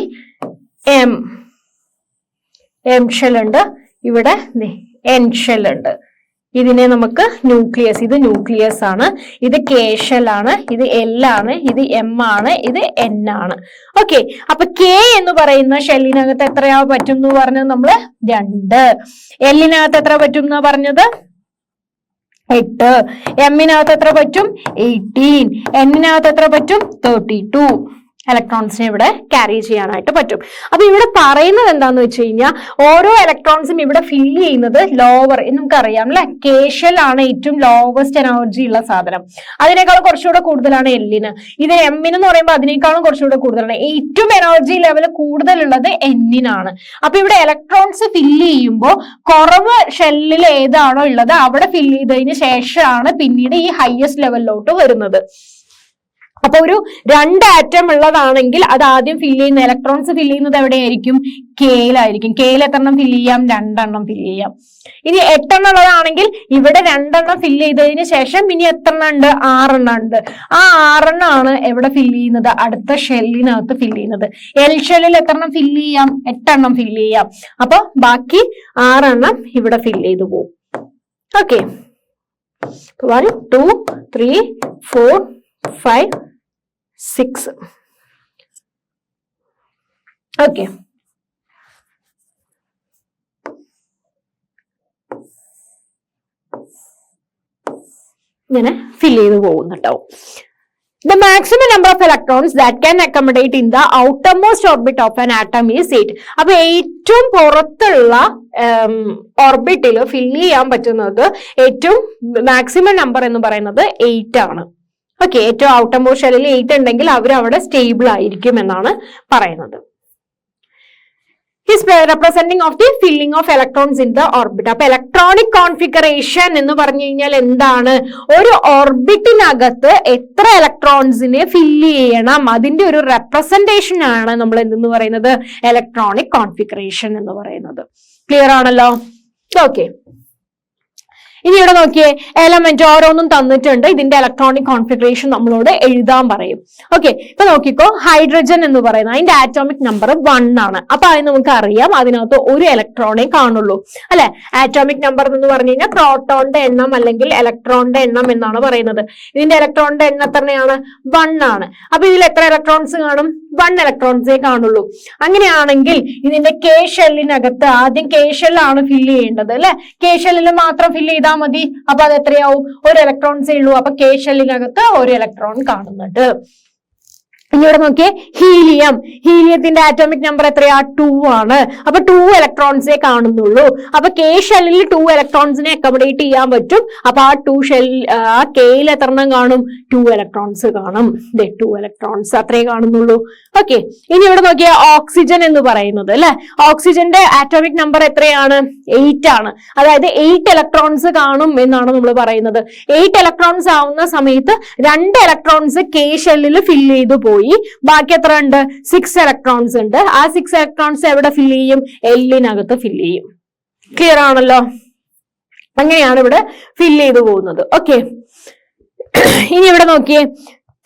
എം ഷെൽ ഉണ്ട്, ഇവിടെ എൻ ഷെൽ ഉണ്ട്. ഇതിനെ നമുക്ക് ന്യൂക്ലിയസ്, ഇത് ന്യൂക്ലിയസ് ആണ്, ഇത് കെ ഷെൽ ആണ്, ഇത് എൽ ആണ്, ഇത് എം ആണ്, ഇത് എൻ ആണ്. ഓക്കെ, അപ്പൊ കെ എന്ന് പറയുന്ന ഷെല്ലിനകത്ത് എത്രയാ പറ്റും എന്ന് പറഞ്ഞത് നമ്മള് 2. എല്ലിനകത്ത് എത്ര പറ്റും എന്നാ പറഞ്ഞത്? 8. എമ്മിനകത്ത് എത്ര പറ്റും? 18. എന്നിനകത്ത് എത്ര പറ്റും? 32 ഇലക്ട്രോൺസിനെ ഇവിടെ ക്യാരി ചെയ്യാനായിട്ട് പറ്റും. അപ്പൊ ഇവിടെ പറയുന്നത് എന്താന്ന് വെച്ച് കഴിഞ്ഞാൽ ഓരോ ഇലക്ട്രോൺസും ഇവിടെ ഫില്ല് ചെയ്യുന്നത് ലോവർ, നമുക്കറിയാം അല്ലെ, കെ ഷെൽ ആണ് ഏറ്റവും ലോവസ്റ്റ് എനർജി ഉള്ള സാധനം. അതിനേക്കാളും കുറച്ചുകൂടെ കൂടുതലാണ് എല്ലിന്. ഇത് എമ്മിന് എന്ന് പറയുമ്പോൾ അതിനേക്കാളും കുറച്ചുകൂടെ കൂടുതലാണ്. ഏറ്റവും എനർജി ലെവൽ കൂടുതലുള്ളത് എന്നിനാണ്. അപ്പൊ ഇവിടെ ഇലക്ട്രോൺസ് ഫില്ല് ചെയ്യുമ്പോൾ കുറവ് ഷെല്ലിൽ ഏതാണോ ഉള്ളത് അവിടെ ഫില്ല് ചെയ്തതിന് ശേഷമാണ് പിന്നീട് ഈ ഹയസ്റ്റ് ലെവലിലോട്ട് വരുന്നത്. അപ്പൊ ഒരു 2 ആറ്റം ഉള്ളതാണെങ്കിൽ അത് ആദ്യം ഫില്ല് ചെയ്യുന്ന ഇലക്ട്രോൺസ് ഫില്ല് ചെയ്യുന്നത് എവിടെയായിരിക്കും? കെയിലായിരിക്കും. കെയിൽ എത്രണ്ണം ഫില്ല് ചെയ്യാം? 2 എണ്ണം ഫില്ല് ചെയ്യാം. ഇനി 8 എണ്ണം ഉള്ളതാണെങ്കിൽ ഇവിടെ 2 എണ്ണം ഫില്ല് ചെയ്തതിന് ശേഷം ഇനി എത്ര എണ്ണം ഉണ്ട്? 6 എണ്ണം ഉണ്ട്. ആ 6 എണ്ണമാണ് എവിടെ ഫില്ല് ചെയ്യുന്നത്? അടുത്ത ഷെല്ലിനകത്ത് ഫില്ല് ചെയ്യുന്നത്. എൽ ഷെല്ലിൽ എത്ര എണ്ണം ഫില്ല് ചെയ്യാം? 8 എണ്ണം ഫില്ല് ചെയ്യാം. അപ്പൊ ബാക്കി 6 എണ്ണം ഇവിടെ ഫില്ല് ചെയ്തു പോകും. ഓക്കെ, 1 2 3 4 5 6. ഓക്കെ, ഇങ്ങനെ ഫിൽ ചെയ്ത് പോകുന്നുണ്ടാവും. The maximum number of electrons that can accommodate in the outermost orbit of an atom is 8. അപ്പൊ ഏറ്റവും പുറത്തുള്ള ഓർബിറ്റിൽ ഫില്ല് ചെയ്യാൻ പറ്റുന്നത് ഏറ്റവും മാക്സിമം നമ്പർ എന്ന് പറയുന്നത് 8 ആണ്. ഓക്കെ, ഏറ്റവും ഔട്ടർമോസ്റ്റ് ഷെല്ലിൽ 8 ഉണ്ടെങ്കിൽ അവർ അവിടെ സ്റ്റേബിൾ ആയിരിക്കും എന്നാണ് പറയുന്നത്. is representing of the filling of electrons in the orbit. അപ്പൊ ഇലക്ട്രോണിക് കോൺഫിഗറേഷൻ എന്ന് പറഞ്ഞു കഴിഞ്ഞാൽ എന്താണ്? ഒരു ഓർബിറ്റിനകത്ത് എത്ര ഇലക്ട്രോൺസിനെ ഫില്ല് ചെയ്യണം, അതിന്റെ ഒരു റെപ്രസെന്റേഷൻ ആണ് നമ്മൾ എന്തെന്ന് പറയുന്നത്? ഇലക്ട്രോണിക് കോൺഫിഗറേഷൻ എന്ന് പറയുന്നത്. ക്ലിയർ ആണല്ലോ? ഓക്കെ. ഇനി ഇവിടെ നോക്കിയേ, എലമെന്റ് ഓരോന്നും തന്നിട്ടുണ്ട്. ഇതിന്റെ ഇലക്ട്രോണിക് കോൺഫിഗറേഷൻ നമ്മളോട് എഴുതാൻ പറയും. ഓക്കെ, ഇപ്പൊ നോക്കിക്കോ, ഹൈഡ്രജൻ എന്ന് പറയുന്നത് അതിന്റെ ആറ്റോമിക് നമ്പർ 1 ആണ്. അപ്പൊ അത് നമുക്ക് അറിയാം, അതിനകത്ത് ഒരു ഇലക്ട്രോണേ കാണുള്ളൂ അല്ലെ. ആറ്റോമിക് നമ്പർ എന്ന് പറഞ്ഞു കഴിഞ്ഞാൽ പ്രോട്ടോണിന്റെ എണ്ണം അല്ലെങ്കിൽ ഇലക്ട്രോണിന്റെ എണ്ണം എന്നാണ് പറയുന്നത്. ഇതിന്റെ ഇലക്ട്രോണിന്റെ എണ്ണം എത്രയാണ്? 1 ആണ്. അപ്പൊ ഇതിൽ എത്ര ഇലക്ട്രോൺസ് കാണും? 1 ഇലക്ട്രോൺസേ കാണുള്ളൂ. അങ്ങനെയാണെങ്കിൽ ഇതിന്റെ കെ ഷെല്ലിനകത്ത് ആദ്യം കെ ഷെല്ലാണ് ഫില്ല് ചെയ്യേണ്ടത് അല്ലെ. കെ ഷെല്ലിൽ മാത്രം ഫില്ല് ചെയ്താൽ മതി. അപ്പൊ അത് എത്രയാവും? ഒരു ഇലക്ട്രോൺസേ ഉള്ളൂ. അപ്പൊ കെ ഷെല്ലിനകത്ത് ഒരു ഇലക്ട്രോൺ കാണുന്നുണ്ട്. ഇനി ഇവിടെ നോക്കിയേ, ഹീലിയം. ഹീലിയത്തിന്റെ ആറ്റോമിക് നമ്പർ എത്രയാ? 2 ആണ്. അപ്പൊ 2 ഇലക്ട്രോൺസേ കാണുന്നുള്ളൂ. അപ്പൊ കെ ഷെല്ലിൽ 2 ഇലക്ട്രോൺസിനെ അക്കോമഡേറ്റ് ചെയ്യാൻ പറ്റും. അപ്പൊ ആ 2 ഷെൽ ആ കെയിൽ എത്രണ്ണം കാണും? 2 ഇലക്ട്രോൺസ് കാണും. 2 ഇലക്ട്രോൺസ് അത്രേ കാണുന്നുള്ളൂ. ഓക്കെ, ഇനി ഇവിടെ നോക്കിയ ഓക്സിജൻ എന്ന് പറയുന്നത് അല്ലെ. ഓക്സിജന്റെ ആറ്റോമിക് നമ്പർ എത്രയാണ്? 8 ആണ്. അതായത് 8 ഇലക്ട്രോൺസ് കാണും എന്നാണ് നമ്മൾ പറയുന്നത്. 8 ഇലക്ട്രോൺസ് ആവുന്ന സമയത്ത് 2 ഇലക്ട്രോൺസ് കെ ഷെല്ലിൽ ഫില്ല് ചെയ്തു പോയി. ബാക്കി എത്ര ഉണ്ട്? 6 ഇലക്ട്രോൺസ് ഉണ്ട്. ആ 6 ഇലക്ട്രോൺസ് എവിടെ ഫില്ല് ചെയ്യും? എല്ലിനകത്ത് ഫില്ല് ചെയ്യും. ക്ലിയർ ആണല്ലോ? അങ്ങനെയാണ് ഇവിടെ ഫില്ല് ചെയ്തു പോകുന്നത്. ഓക്കെ, ഇനി ഇവിടെ നോക്കിയേ,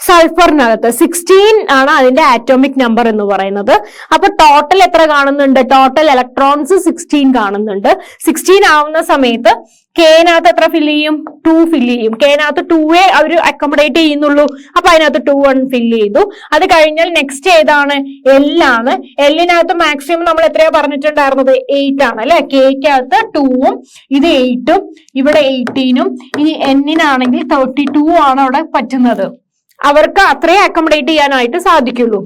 സൾഫറിനകത്ത് 16 ആണ് അതിന്റെ ആറ്റോമിക് നമ്പർ എന്ന് പറയുന്നത്. അപ്പൊ ടോട്ടൽ എത്ര കാണുന്നുണ്ട്? ടോട്ടൽ ഇലക്ട്രോൺസ് 16 കാണുന്നുണ്ട്. 16 ആവുന്ന സമയത്ത് കെനകത്ത് എത്ര ഫില്ല് ചെയ്യും? 2 ഫില്ല് ചെയ്യും. കെനകത്ത് 2 അവർ അക്കോമഡേറ്റ് ചെയ്യുന്നുള്ളൂ. അപ്പൊ അതിനകത്ത് 2 1 ഫില്ല് ചെയ്തു. അത് കഴിഞ്ഞാൽ നെക്സ്റ്റ് ഏതാണ്? എല്ലാണ്. എല്ലിനകത്ത് മാക്സിമം നമ്മൾ എത്രയാ പറഞ്ഞിട്ടുണ്ടായിരുന്നത്? 8 ആണ് അല്ലെ. കെക്കകത്ത് 2ഉം ഇത് 8ഉം ഇവിടെ 18ഉം. ഇനി എന്നിനാണെങ്കിൽ 32 ആണ് അവിടെ പറ്റുന്നത്. അവർക്ക് അത്രയും അക്കോമഡേറ്റ് ചെയ്യാനായിട്ട് സാധിക്കുള്ളൂ.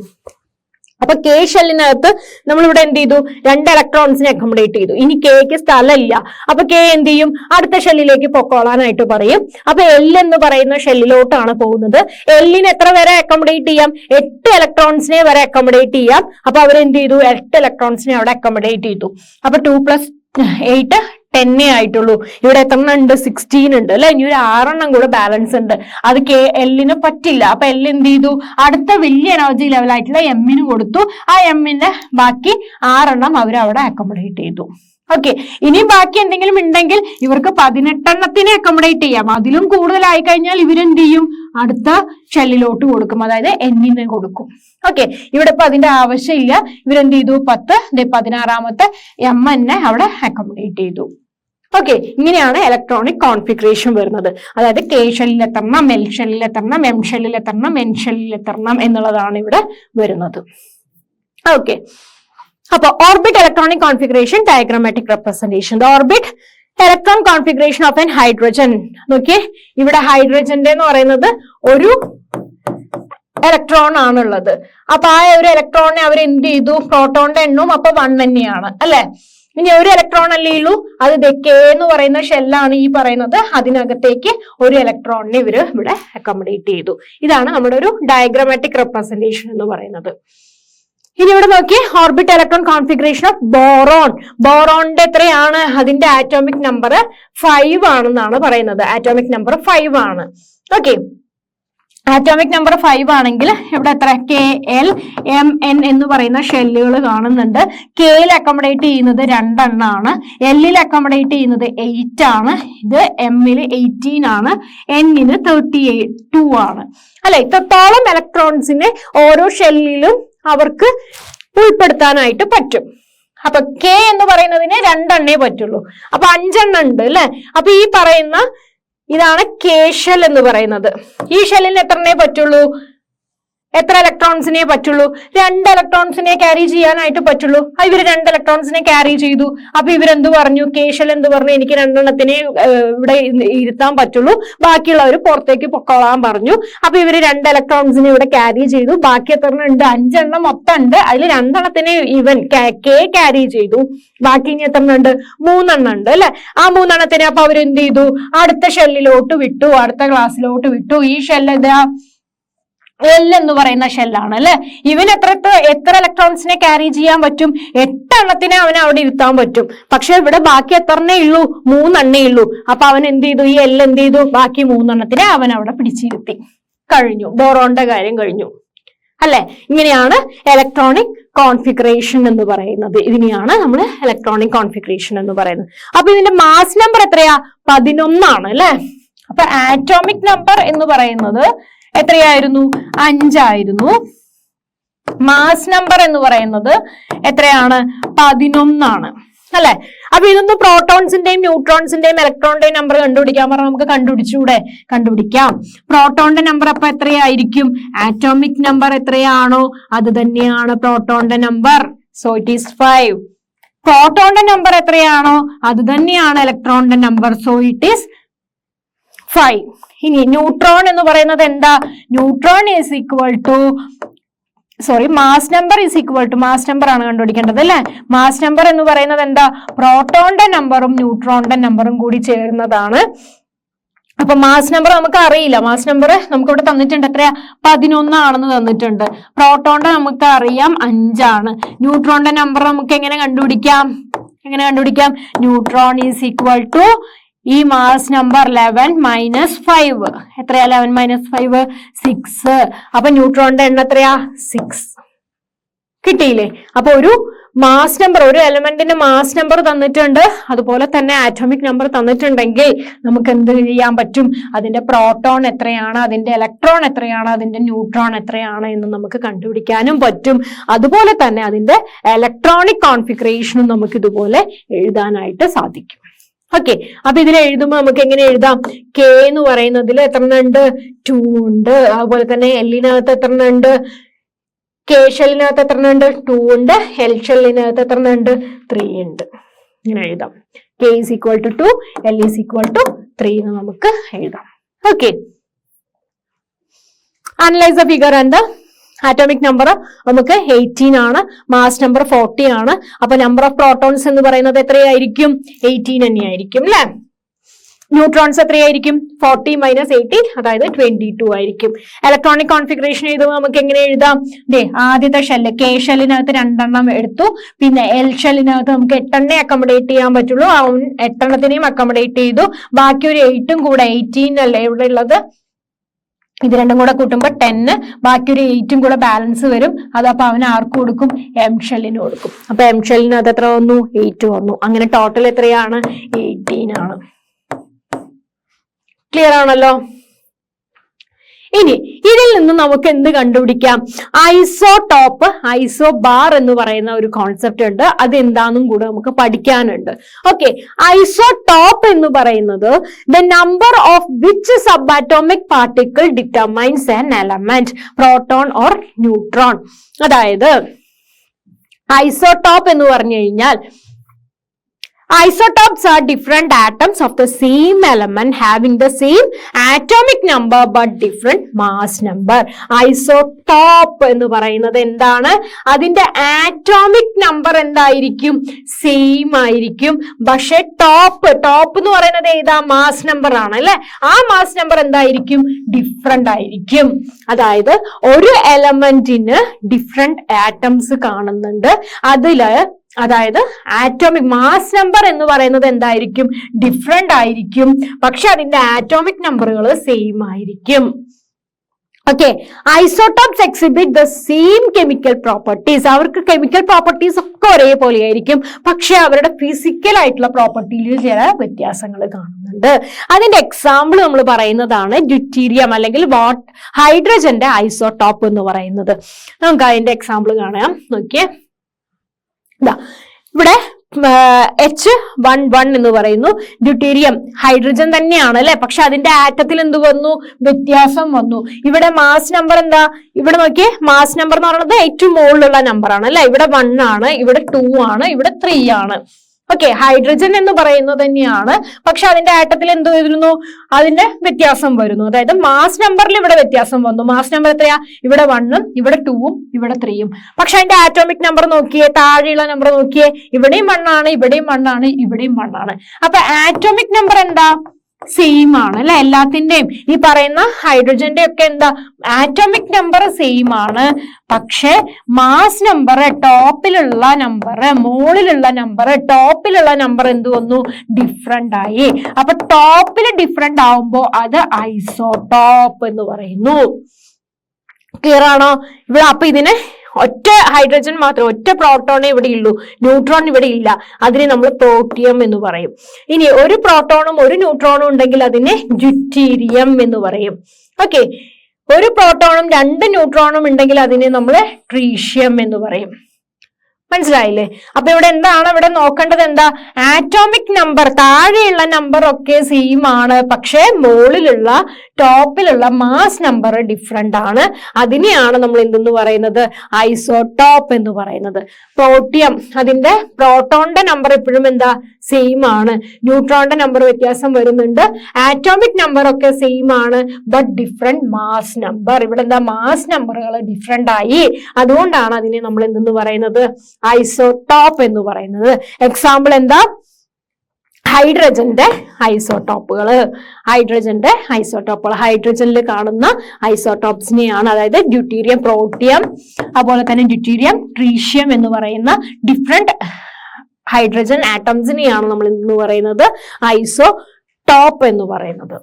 അപ്പൊ കെ ഷെല്ലിനകത്ത് നമ്മൾ ഇവിടെ എന്ത് ചെയ്തു? 2 ഇലക്ട്രോൺസിനെ അക്കോമഡേറ്റ് ചെയ്തു. ഇനി കെക്ക് സ്ഥലമില്ല. അപ്പൊ കെ എന്ത് ചെയ്യും? അടുത്ത ഷെല്ലിലേക്ക് പൊക്കോളാനായിട്ട് പറയും. അപ്പൊ എൽ എന്ന് പറയുന്ന ഷെല്ലിലോട്ടാണ് പോകുന്നത്. എല്ലിന് എത്ര വരെ അക്കോമഡേറ്റ് ചെയ്യാം? 8 ഇലക്ട്രോൺസിനെ വരെ അക്കോമഡേറ്റ് ചെയ്യാം. അപ്പൊ അവരെന്ത് ചെയ്തു? 8 ഇലക്ട്രോൺസിനെ അവിടെ അക്കോമഡേറ്റ് ചെയ്തു. അപ്പൊ 2 + 8 10 ആയിട്ടുള്ളൂ. ഇവിടെ എത്ര ഉണ്ട്? 16 ഉണ്ട് അല്ലെ. ഇനി ഒരു 6 കൂടെ ബാലൻസ് ഉണ്ട്. അത് എല്ലിന് പറ്റില്ല. അപ്പൊ എൽ എന്ത് ചെയ്തു? അടുത്ത വലിയ എനർജി ലെവലായിട്ടുള്ള എമ്മിന് കൊടുത്തു. ആ എമ്മിന്റെ ബാക്കി 6 അവരവിടെ അക്കോമഡേറ്റ് ചെയ്തു. ഓക്കെ, ഇനി ബാക്കി എന്തെങ്കിലും ഉണ്ടെങ്കിൽ ഇവർക്ക് 18 അക്കോമഡേറ്റ് ചെയ്യാം. അതിലും കൂടുതലായി കഴിഞ്ഞാൽ ഇവരെന്ത് ചെയ്യും? അടുത്ത ഷെല്ലിലോട്ട് കൊടുക്കും, അതായത് എന്നിന് കൊടുക്കും. ഓക്കെ, ഇവിടെ ഇപ്പൊ അതിന്റെ ആവശ്യമില്ല. ഇവരെന്ത് ചെയ്തു? 10 16ാമത്തെ എം എന്നെ അവിടെ അക്കോമഡേറ്റ് ചെയ്തു. ഓക്കെ, ഇങ്ങനെയാണ് ഇലക്ട്രോണിക് കോൺഫിഗറേഷൻ വരുന്നത്. അതായത് കെ ഷെല്ലിൽ എത്തണം, എൽ ഷെല്ലിൽ എത്തണം, എം ഷെല്ലിൽ എത്തണം, എൻ ഷെല്ലിൽ എത്തണം എന്നുള്ളതാണ് ഇവിടെ വരുന്നത്. ഓക്കെ, അപ്പൊ orbit electronic configuration diagrammatic representation. The orbit electron configuration of N hydrogen. നോക്കിയേ, ഇവിടെ ഹൈഡ്രജന്റെ എന്ന് പറയുന്നത് ഒരു ഇലക്ട്രോൺ ആണുള്ളത്. അപ്പൊ ആ ഒരു ഇലക്ട്രോണിനെ അവർ എന്ത് ചെയ്തു? പ്രോട്ടോണിന്റെ എണ്ണവും അപ്പൊ 1 തന്നെയാണ് അല്ലെ. ഇനി ഒരു ഇലക്ട്രോൺ അല്ലേ ഉള്ളൂ. അത് കെ എന്ന് പറയുന്ന ഷെല്ലാണ് ഈ പറയുന്നത്. അതിനകത്തേക്ക് ഒരു ഇലക്ട്രോണിനെ ഇവര് ഇവിടെ അക്കോമഡേറ്റ് ചെയ്തു. ഇതാണ് നമ്മുടെ ഒരു ഡയഗ്രാമാറ്റിക് റെപ്രസെന്റേഷൻ എന്ന് പറയുന്നത്. ഇനി ഇവിടെ നോക്കി, orbit electron configuration of boron. ബോറോണിന്റെ എത്രയാണ്? അതിന്റെ ആറ്റോമിക് നമ്പർ 5 ആണെന്നാണ് പറയുന്നത്. ആറ്റോമിക് നമ്പർ 5 ആണ്. ഓക്കെ, ആറ്റോമിക് നമ്പർ 5 ആണെങ്കിൽ ഇവിടെ എത്ര? കെ എൽ എം എൻ എന്ന് പറയുന്ന ഷെല്ലുകൾ കാണുന്നുണ്ട്. കെയിൽ അക്കോമഡേറ്റ് ചെയ്യുന്നത് 2 എണ്ണമാണ്. എല്ലിൽ അക്കോമഡേറ്റ് ചെയ്യുന്നത് 8 ആണ്. ഇത് എമ്മില് 18 ആണ്. എന്നിന് 32 ആണ് അല്ലെ. ഇത്രത്തോളം ഇലക്ട്രോൺസിനെ ഓരോ ഷെല്ലിലും അവർക്ക് ഉൾപ്പെടുത്താനായിട്ട് പറ്റും. അപ്പൊ കെ എന്ന് പറയുന്നതിന് 2 എണ്ണേ പറ്റുള്ളൂ. അപ്പൊ 5 എണ്ണം ഉണ്ട് അല്ലെ. അപ്പൊ ഈ പറയുന്ന ഇതാണ് കെ ഷെൽ എന്ന് പറയുന്നത്. ഈ ഷെല്ലിന് എത്രണ്ണേ പറ്റുള്ളൂ? എത്ര ഇലക്ട്രോൺസിനെ പറ്റുള്ളൂ? 2 ഇലക്ട്രോൺസിനെ ക്യാരി ചെയ്യാനായിട്ട് പറ്റുള്ളൂ. ഇവര് 2 ഇലക്ട്രോൺസിനെ ക്യാരി ചെയ്തു. അപ്പൊ ഇവരെന്ത് പറഞ്ഞു? കെ ഷെൽ എന്ത് പറഞ്ഞു? എനിക്ക് 2 എണ്ണത്തിനെ ഇവിടെ ഇരുത്താൻ പറ്റുള്ളൂ, ബാക്കിയുള്ളവർ പുറത്തേക്ക് പൊക്കോളാൻ പറഞ്ഞു. അപ്പൊ ഇവര് 2 ഇലക്ട്രോൺസിനെ ഇവിടെ ക്യാരി ചെയ്തു. ബാക്കി എത്ര ഉണ്ട്? 5 എണ്ണം മൊത്തം ഉണ്ട്. അതിൽ 2 എണ്ണത്തിനെ ഇവൻ കെ ക്യാരി ചെയ്തു. ബാക്കി ഇനി എത്ര ഉണ്ട്? 3 എണ്ണം ഉണ്ട് അല്ലെ. ആ 3 എണ്ണത്തിനെ അപ്പൊ അവരെന്ത് ചെയ്തു? അടുത്ത ഷെല്ലിലോട്ട് വിട്ടു, അടുത്ത ക്ലാസ്സിലോട്ട് വിട്ടു. ഈ ഷെല്ല് ഇതാ L എന്ന് പറയുന്ന ഷെല്ലാണ് അല്ലെ. ഇവന് എത്ര ഇലക്ട്രോൺസിനെ ക്യാരി ചെയ്യാൻ പറ്റും? 8 എണ്ണത്തിനെ അവന് അവിടെ ഇരുത്താൻ പറ്റും. പക്ഷെ ഇവിടെ ബാക്കി എത്രണ്ണേ ഉള്ളൂ? 3 എണ്ണേ ഉള്ളൂ. അപ്പൊ അവൻ എന്ത് ചെയ്തു? ഈ L എന്ത് ചെയ്തു? ബാക്കി 3 എണ്ണത്തിനെ അവൻ അവിടെ പിടിച്ചിരുത്തി. കഴിഞ്ഞു, ബോറോണിന്റെ കാര്യം കഴിഞ്ഞു അല്ലെ. ഇങ്ങനെയാണ് ഇലക്ട്രോണിക് കോൺഫിഗറേഷൻ എന്ന് പറയുന്നത്. ഇതിനെയാണ് നമ്മൾ ഇലക്ട്രോണിക് കോൺഫിഗറേഷൻ എന്ന് പറയുന്നത്. അപ്പൊ ഇതിന്റെ മാസ് നമ്പർ എത്രയാ? 11 ആണ് അല്ലെ. അപ്പൊ ആറ്റോമിക് നമ്പർ എന്ന് പറയുന്നത് എത്രയായിരുന്നു? 5 ആയിരുന്നു. മാസ് നമ്പർ എന്ന് പറയുന്നത് എത്രയാണ്? 11 ആണ് അല്ലെ. അപ്പൊ ഇതൊന്ന് പ്രോട്ടോൺസിന്റെയും ന്യൂട്രോൺസിന്റെയും ഇലക്ട്രോണിന്റെയും നമ്പർ കണ്ടുപിടിക്കാൻ പറഞ്ഞാൽ നമുക്ക് കണ്ടുപിടിച്ചൂടെ? കണ്ടുപിടിക്കാം. പ്രോട്ടോണിന്റെ നമ്പർ അപ്പൊ എത്രയായിരിക്കും? ആറ്റോമിക് നമ്പർ എത്രയാണോ അത് തന്നെയാണ് പ്രോട്ടോണിന്റെ നമ്പർ. So it is 5. പ്രോട്ടോണിന്റെ നമ്പർ എത്രയാണോ അത് തന്നെയാണ് ഇലക്ട്രോണിന്റെ നമ്പർ. So it is 5. ഇനി ന്യൂട്രോൺ എന്ന് പറയുന്നത് എന്താ? Neutron is equal to mass number is equal to mass number ആണ് കണ്ടുപിടിക്കേണ്ടത് അല്ലെ. മാസ് നമ്പർ എന്ന് പറയുന്നത് എന്താ? പ്രോട്ടോണിന്റെ നമ്പറും ന്യൂട്രോണിന്റെ നമ്പറും കൂടി ചേരുന്നതാണ്. അപ്പൊ മാസ് നമ്പർ നമുക്ക് അറിയില്ല. മാസ് നമ്പർ നമുക്ക് ഇവിടെ തന്നിട്ടുണ്ട്. എത്രയാ? 11 ആണെന്ന് തന്നിട്ടുണ്ട്. പ്രോട്ടോണിന്റെ നമുക്ക് അറിയാം 5 ആണ്. ന്യൂട്രോണിന്റെ നമ്പർ നമുക്ക് എങ്ങനെ കണ്ടുപിടിക്കാം? ന്യൂട്രോൺ ഈസ് ഈക്വൽ ടു ഈ മാസ് നമ്പർ 11 മൈനസ് 5. എത്രയാ 11 മൈനസ് 5? 6. അപ്പൊ ന്യൂട്രോണിന്റെ എണ്ണം എത്രയാ? 6. കിട്ടിയില്ലേ? അപ്പൊ ഒരു മാസ് നമ്പർ, ഒരു എലമെന്റിന്റെ മാസ് നമ്പർ തന്നിട്ടുണ്ട്, അതുപോലെ തന്നെ ആറ്റോമിക് നമ്പർ തന്നിട്ടുണ്ടെങ്കിൽ നമുക്ക് എന്ത് ചെയ്യാൻ പറ്റും? അതിന്റെ പ്രോട്ടോൺ എത്രയാണ്, അതിന്റെ ഇലക്ട്രോൺ എത്രയാണ്, അതിന്റെ ന്യൂട്രോൺ എത്രയാണ് എന്ന് നമുക്ക് കണ്ടുപിടിക്കാനും പറ്റും. അതുപോലെ തന്നെ അതിന്റെ ഇലക്ട്രോണിക് കോൺഫിഗറേഷനും നമുക്ക് ഇതുപോലെ എഴുതാനായിട്ട് സാധിക്കും. ഓക്കെ, അപ്പൊ ഇതിൽ എഴുതുമ്പോൾ നമുക്ക് എങ്ങനെ എഴുതാം? കെ എന്ന് പറയുന്നതിൽ എത്ര ഉണ്ട്? 2 ഉണ്ട്. അതുപോലെ തന്നെ എല്ലിനകത്ത് എത്ര ഉണ്ട്? കെ ഷെല്ലിനകത്ത് എത്ര ഉണ്ട്? 2 ഉണ്ട്. എൽ ഷെല്ലിനകത്ത് എത്ര ഉണ്ട്? 3 ഉണ്ട്. ഇങ്ങനെ എഴുതാം. K is equal to 2, L is equal to 3 എന്ന് നമുക്ക് എഴുതാം. Okay, analyse the figure and the atomic number നമുക്ക് 18 ആണ്. മാസ് നമ്പർ 40 ആണ്. അപ്പൊ നമ്പർ ഓഫ് പ്രോട്ടോൺസ് എന്ന് പറയുന്നത് എത്രയായിരിക്കും? 18 തന്നെയായിരിക്കും അല്ലെ. ന്യൂട്രോൺസ് എത്രയായിരിക്കും? 40 മൈനസ് 18, അതായത് 22 ആയിരിക്കും. ഇലക്ട്രോണിക് കോൺഫിഗറേഷൻ എഴുതുമ്പോൾ നമുക്ക് എങ്ങനെ എഴുതാം? ആദ്യത്തെ ഷെല്ല് കെ ഷെല്ലിനകത്ത് 2 എണ്ണം എടുത്തു. പിന്നെ എൽ ഷെല്ലിനകത്ത് നമുക്ക് 8 എണ്ണേ അക്കോമഡേറ്റ് ചെയ്യാൻ പറ്റുള്ളൂ. 8 എണ്ണത്തിനെയും അക്കോമഡേറ്റ് ചെയ്തു. ബാക്കി ഒരു 8ഉം കൂടെ 18 അല്ലേ ഇവിടെ ഉള്ളത്. ഇത് രണ്ടും കൂടെ കൂട്ടുമ്പോൾ 10, ബാക്കി ഒരു 8ഉം കൂടെ ബാലൻസ് വരും. അതപ്പോ അവന് ആർക്ക് കൊടുക്കും? എം ഷെല്ലിന് കൊടുക്കും. അപ്പൊ എം ഷെല്ലിനകത്ത് എത്ര വന്നു? 8 വന്നു. അങ്ങനെ ടോട്ടൽ എത്രയാണ്? 18 ആണ്. ക്ലിയർ ആണല്ലോ? ഇനി ഇതിൽ നിന്ന് നമുക്ക് എന്ത് കണ്ടുപിടിക്കാം? ഐസോടോപ്പ്, ഐസോബാർ എന്ന് പറയുന്ന ഒരു കോൺസെപ്റ്റ് ഉണ്ട്. അത് എന്താണെന്നും കൂടെ നമുക്ക് പഠിക്കാനുണ്ട്. ഓക്കെ, ഐസോടോപ്പ് എന്ന് പറയുന്നത് the number of which sub atomic particle determines an element, proton or neutron. അതായത് ഐസോടോപ്പ് എന്ന് പറഞ്ഞു കഴിഞ്ഞാൽ isotopes are different atoms of the same element having the same atomic number but different mass number. Isotope എന്ന് പറയുന്നത് എന്താണ്? അതിന്റെ atomic number എന്തായിരിക്കും? Same ആയിരിക്കും. പക്ഷെ ടോപ്പ് എന്ന് പറയുന്നത് ഏതാ? മാസ് നമ്പർ ആണ് അല്ലെ. ആ മാസ് നമ്പർ എന്തായിരിക്കും? ഡിഫറെന്റ് ആയിരിക്കും. അതായത് ഒരു എലമെന്റിന് ഡിഫറെന്റ് ആറ്റംസ് കാണുന്നുണ്ട്. അതായത് ആറ്റോമിക് മാസ് നമ്പർ എന്ന് പറയുന്നത് എന്തായിരിക്കും? ഡിഫറെന്റ് ആയിരിക്കും. പക്ഷെ അതിന്റെ ആറ്റോമിക് നമ്പറുകൾ സെയിം ആയിരിക്കും. Okay, isotopes exhibit the same chemical properties. അവർക്ക് കെമിക്കൽ പ്രോപ്പർട്ടീസ് ഒക്കെ ഒരേപോലെ ആയിരിക്കും. പക്ഷെ അവരുടെ ഫിസിക്കൽ ആയിട്ടുള്ള പ്രോപ്പർട്ടിയിൽ ചില വ്യത്യാസങ്ങൾ കാണുന്നുണ്ട്. അതിന്റെ എക്സാമ്പിൾ നമ്മൾ പറയുന്നതാണ് ഡ്യൂറ്റീരിയം അല്ലെങ്കിൽ ഹൈഡ്രജന്റെ ഐസോടോപ്പ് എന്ന് പറയുന്നത്. നമുക്ക് അതിന്റെ എക്സാമ്പിൾ കാണാം. നോക്കിയേ, ഇവിടെ H11 എന്ന് പറയുന്നു. ഡ്യൂട്ടീരിയം ഹൈഡ്രജൻ തന്നെയാണ് അല്ലെ. പക്ഷെ അതിന്റെ ആറ്റത്തിൽ എന്ത് വന്നു? വ്യത്യാസം വന്നു. ഇവിടെ മാസ് നമ്പർ എന്താ? ഇവിടെ നോക്കിയേ, മാസ് നമ്പർ എന്ന് പറയുന്നത് ഏറ്റവും മുകളിലുള്ള നമ്പർ ആണ് അല്ലെ. ഇവിടെ 1 ആണ്, ഇവിടെ 2 ആണ്, ഇവിടെ 3 ആണ്. ഓക്കെ, ഹൈഡ്രജൻ എന്ന് പറയുന്നത് തന്നെയാണ്. പക്ഷെ അതിന്റെ ആറ്റത്തിൽ എന്ത് വരുന്നു? അതിന്റെ വ്യത്യാസം വരുന്നു. അതായത് മാസ് നമ്പറിൽ ഇവിടെ വ്യത്യാസം വന്നു. മാസ് നമ്പർ എത്രയാ? ഇവിടെ 1ഉം ഇവിടെ 2ഉം ഇവിടെ 3ഉം. പക്ഷെ അതിന്റെ ആറ്റോമിക് നമ്പർ നോക്കിയേ, താഴെയുള്ള നമ്പർ നോക്കിയേ, ഇവിടെയും 1 ആണ്, ഇവിടെയും 1 ആണ്, ഇവിടെയും 1 ആണ്. അപ്പൊ ആറ്റോമിക് നമ്പർ എന്താ? സെയിം ആണ് അല്ലെ. എല്ലാത്തിന്റെയും ഈ പറയുന്ന ഹൈഡ്രജന്റെ ഒക്കെ എന്താ ആറ്റോമിക് നമ്പർ സെയിം ആണ്. പക്ഷെ മാസ് നമ്പർ, ടോപ്പിലുള്ള നമ്പർ, മോളിലുള്ള നമ്പർ, ടോപ്പിലുള്ള നമ്പർ എന്ത് വന്നു? ഡിഫറെന്റ് ആയി. അപ്പൊ ടോപ്പിൽ ഡിഫറെന്റ് ആവുമ്പോ അത് ഐസോടോപ്പ് എന്ന് പറയുന്നു. ക്ലിയർ ആണോ ഇവിടെ? അപ്പൊ ഇതിന് ഒറ്റ ഹൈഡ്രജൻ മാത്രം, ഒറ്റ പ്രോട്ടോണേ ഇവിടെ ഉള്ളൂ, ന്യൂട്രോൺ ഇവിടെ ഇല്ല. അതിനെ നമ്മൾ പ്രോട്ടിയം എന്ന് പറയും. ഇനി ഒരു പ്രോട്ടോണും ഒരു ന്യൂട്രോണും ഉണ്ടെങ്കിൽ അതിനെ ഡ്യൂറ്റീരിയം എന്ന് പറയും. ഓക്കെ, ഒരു പ്രോട്ടോണും രണ്ട് ന്യൂട്രോണും ഉണ്ടെങ്കിൽ അതിനെ നമ്മൾ ട്രീഷ്യം എന്ന് പറയും. മനസ്സിലായില്ലേ? അപ്പൊ ഇവിടെ എന്താണ് ഇവിടെ നോക്കേണ്ടത്? എന്താ? ആറ്റോമിക് നമ്പർ, താഴെയുള്ള നമ്പർ ഒക്കെ സെയിം ആണ്, പക്ഷെ മുകളിലുള്ള ടോപ്പിലുള്ള മാസ് നമ്പർ ഡിഫറെന്റ് ആണ്. അതിനെയാണ് നമ്മൾ എന്തെന്ന് പറയുന്നത്? ഐസോടോപ്പ് എന്ന് പറയുന്നത്. പ്രോട്ടിയം, അതിന്റെ പ്രോട്ടോണിന്റെ നമ്പർ എപ്പോഴും എന്താ? സെയിം ആണ്. ന്യൂട്രോണിന്റെ നമ്പർ വ്യത്യാസം വരുന്നുണ്ട്. ആറ്റോമിക് നമ്പർ ഒക്കെ സെയിം ആണ്, ബട്ട് ഡിഫറെന്റ് മാസ് നമ്പർ. ഇവിടെ എന്താ? മാസ് നമ്പറുകൾ ഡിഫറെന്റ് ആയി. അതുകൊണ്ടാണ് അതിനെ നമ്മൾ എന്തെന്ന് പറയുന്നത്? ഐസോടോപ്പ് എന്ന് പറയുന്നത്. എക്സാമ്പിൾ എന്താ? ഹൈഡ്രജന്റെ ഐസോടോപ്പുകള്. ഹൈഡ്രജനിൽ കാണുന്ന ഐസോടോപ്സിനെയാണ്, അതായത് ഡ്യൂട്ടീരിയം, പ്രോട്ടിയം, അതുപോലെ തന്നെ ഡ്യൂട്ടീരിയം, ട്രീഷ്യം എന്ന് പറയുന്ന ഡിഫറെന്റ് ഹൈഡ്രജൻ ആറ്റംസിനെയാണ് നമ്മൾ എന്ന് പറയുന്നത് ഐസോടോപ്പ് എന്ന് പറയുന്നത്.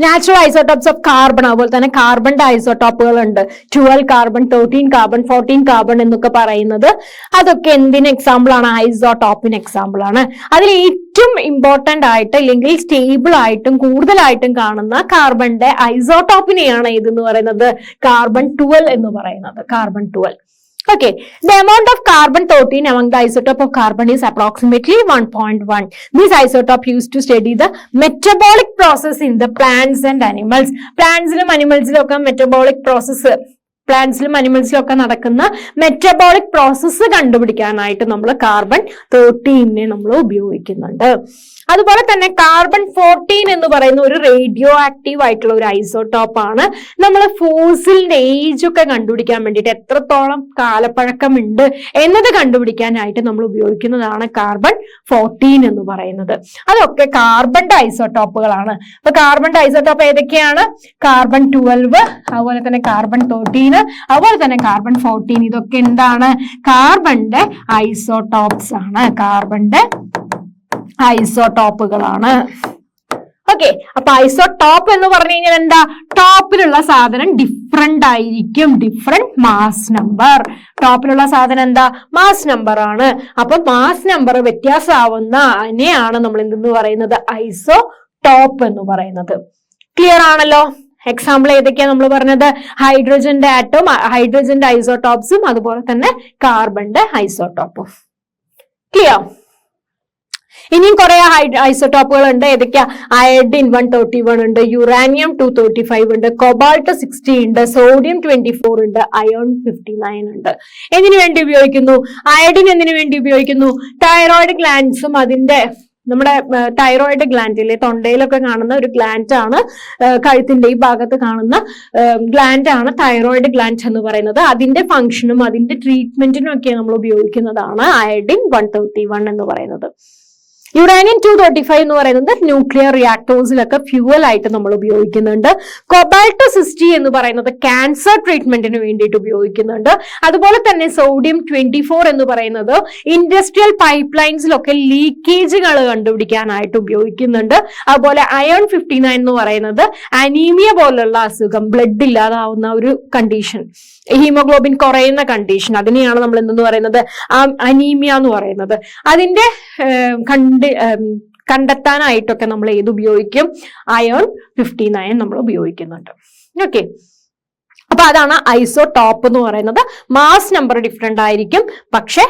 നാച്ചുറൽ ഐസോടോപ്സ് ഓഫ് കാർബൺ, അതുപോലെ തന്നെ കാർബണിന്റെ ഐസോടോപ്പുകൾ ഉണ്ട്. 12 കാർബൺ, 13 കാർബൺ, 14 കാർബൺ എന്നൊക്കെ പറയുന്നത് അതൊക്കെ എന്തിന് എക്സാമ്പിൾ ആണ്? ഐസോടോപ്പിന് എക്സാമ്പിൾ ആണ്. അതിൽ ഏറ്റവും ഇമ്പോർട്ടന്റ് ആയിട്ട്, അല്ലെങ്കിൽ സ്റ്റേബിൾ ആയിട്ടും കൂടുതലായിട്ടും കാണുന്ന കാർബണിന്റെ ഐസോടോപ്പിനെയാണ് ഇതെന്ന് പറയുന്നത് കാർബൺ 12 എന്ന് പറയുന്നത്. Carbon 12. Okay, the amount of carbon 13 among the isotope of carbon is approximately 1.1. This isotope used to study the metabolic process in the plants and animals. Plants-ലും animals-ലും ഒക്കെ metabolic process, പ്ലാന്റ്സിലും അനിമൽസിലും ഒക്കെ നടക്കുന്ന മെറ്റബോളിക് പ്രോസസ്സ് കണ്ടുപിടിക്കാനായിട്ട് നമ്മൾ carbon 13 നമ്മൾ ഉപയോഗിക്കുന്നുണ്ട്. അതുപോലെ തന്നെ carbon 14 എന്ന് പറയുന്ന ഒരു റേഡിയോ ആക്റ്റീവ് ആയിട്ടുള്ള ഒരു ഐസോടോപ്പ് ആണ്. നമ്മൾ ഫോസിലിന്റെ ഏജ് ഒക്കെ കണ്ടുപിടിക്കാൻ വേണ്ടിയിട്ട്, എത്രത്തോളം കാലപ്പഴക്കമുണ്ട് എന്നത് കണ്ടുപിടിക്കാനായിട്ട് നമ്മൾ ഉപയോഗിക്കുന്നതാണ് കാർബൺ 14 എന്ന് പറയുന്നത്. അതൊക്കെ കാർബണിന്റെ ഐസോടോപ്പുകളാണ്. അപ്പൊ കാർബണിന്റെ ഐസോടോപ്പ് ഏതൊക്കെയാണ്? കാർബൺ 12, അതുപോലെ തന്നെ കാർബൺ 13, അതുപോലെ തന്നെ കാർബൺ 14. ഇതൊക്കെ എന്താണ്? കാർബണിന്റെ ഐസോടോപ്സ് ആണ്, കാർബണിന്റെ ഐസോടോപ്പുകളാണ്. ഓക്കെ, അപ്പൊ ഐസോടോപ്പ് എന്ന് പറഞ്ഞു കഴിഞ്ഞാൽ എന്താ? ടോപ്പിലുള്ള സാധനം ഡിഫറെന്റ് ആയിരിക്കും, ഡിഫറെന്റ് മാസ് നമ്പർ. ടോപ്പിലുള്ള സാധനം എന്താ? മാസ് നമ്പർ ആണ്. അപ്പൊ മാസ് നമ്പർ വ്യത്യാസമാവുന്ന അതിനെയാണ് നമ്മൾ എന്തെന്ന് പറയുന്നത്? ഐസോടോപ്പ് എന്ന് പറയുന്നത്. ക്ലിയർ ആണല്ലോ? എക്സാമ്പിൾ ഏതൊക്കെയാ നമ്മൾ പറഞ്ഞത്? ഹൈഡ്രജന്റെ ആറ്റം, ഹൈഡ്രജന്റെ ഐസോടോപ്സും, അതുപോലെ തന്നെ കാർബണിന്റെ ഐസോടോപ്പും. ക്ലിയർ? ഇനിയും കുറെ ഐസോടോപ്പുകൾ ഉണ്ട്. ഏതൊക്കെയാ? അയഡിൻ 131 ഉണ്ട്, യുറാനിയം 235 ഉണ്ട്, കൊബാൾട്ട് 60 ഉണ്ട്, സോഡിയം 24 ഉണ്ട്, അയോൺ 59 ഉണ്ട്. എന്തിനു വേണ്ടി ഉപയോഗിക്കുന്നു? അയഡിൻ എന്തിനു വേണ്ടി ഉപയോഗിക്കുന്നു? തൈറോയിഡ് ഗ്ലാൻഡ്സും അതിന്റെ നമ്മുടെ തൈറോയിഡ് ഗ്ലാൻഡിലെ തൊണ്ടയിലൊക്കെ കാണുന്ന ഒരു ഗ്ലാൻഡ് ആണ്, കഴുത്തിന്റെ ഈ ഭാഗത്ത് കാണുന്ന ഗ്ലാൻഡ് ആണ് തൈറോയിഡ് ഗ്ലാൻഡ് എന്ന് പറയുന്നത്. അതിന്റെ ഫംഗ്ഷനും അതിന്റെ ട്രീറ്റ്മെന്റിനും ഒക്കെ നമ്മൾ ഉപയോഗിക്കുന്നതാണ് അയഡിൻ 131 എന്ന് പറയുന്നത്. യുറാനിയം 235 എന്ന് പറയുന്നത് ന്യൂക്ലിയർ റിയാക്ടേഴ്സിലൊക്കെ ഫ്യൂവൽ ആയിട്ട് നമ്മൾ ഉപയോഗിക്കുന്നുണ്ട്. കൊബാൾട്ട് 60 എന്ന് പറയുന്നത് ക്യാൻസർ ട്രീറ്റ്മെന്റിന് വേണ്ടിയിട്ട് ഉപയോഗിക്കുന്നുണ്ട്. അതുപോലെ തന്നെ സോഡിയം 24 എന്ന് പറയുന്നത് ഇൻഡസ്ട്രിയൽ പൈപ്പ് ലൈൻസിലൊക്കെ ലീക്കേജുകൾ കണ്ടുപിടിക്കാനായിട്ട് ഉപയോഗിക്കുന്നുണ്ട്. അതുപോലെ അയോൺ 59 എന്ന് പറയുന്നത് അനീമിയ പോലുള്ള അസുഖം, ബ്ലഡ് ഇല്ലാതാവുന്ന ഒരു കണ്ടീഷൻ, ഹീമോഗ്ലോബിൻ കുറയുന്ന കണ്ടീഷൻ, അതിനെയാണ് നമ്മൾ എന്തെന്ന് പറയുന്നത്? അനീമിയ എന്ന് പറയുന്നത്. അതിന്റെ കണ്ടെത്താനായിട്ടൊക്കെ നമ്മൾ ഏത് ഉപയോഗിക്കും? അയോൺ 59 നമ്മൾ ഉപയോഗിക്കുന്നുണ്ട്. ഓക്കെ, അപ്പൊ അതാണ് ഐസോടോപ്പ് എന്ന് പറയുന്നത്. മാസ് നമ്പർ ഡിഫറെന്റ് ആയിരിക്കും, പക്ഷെ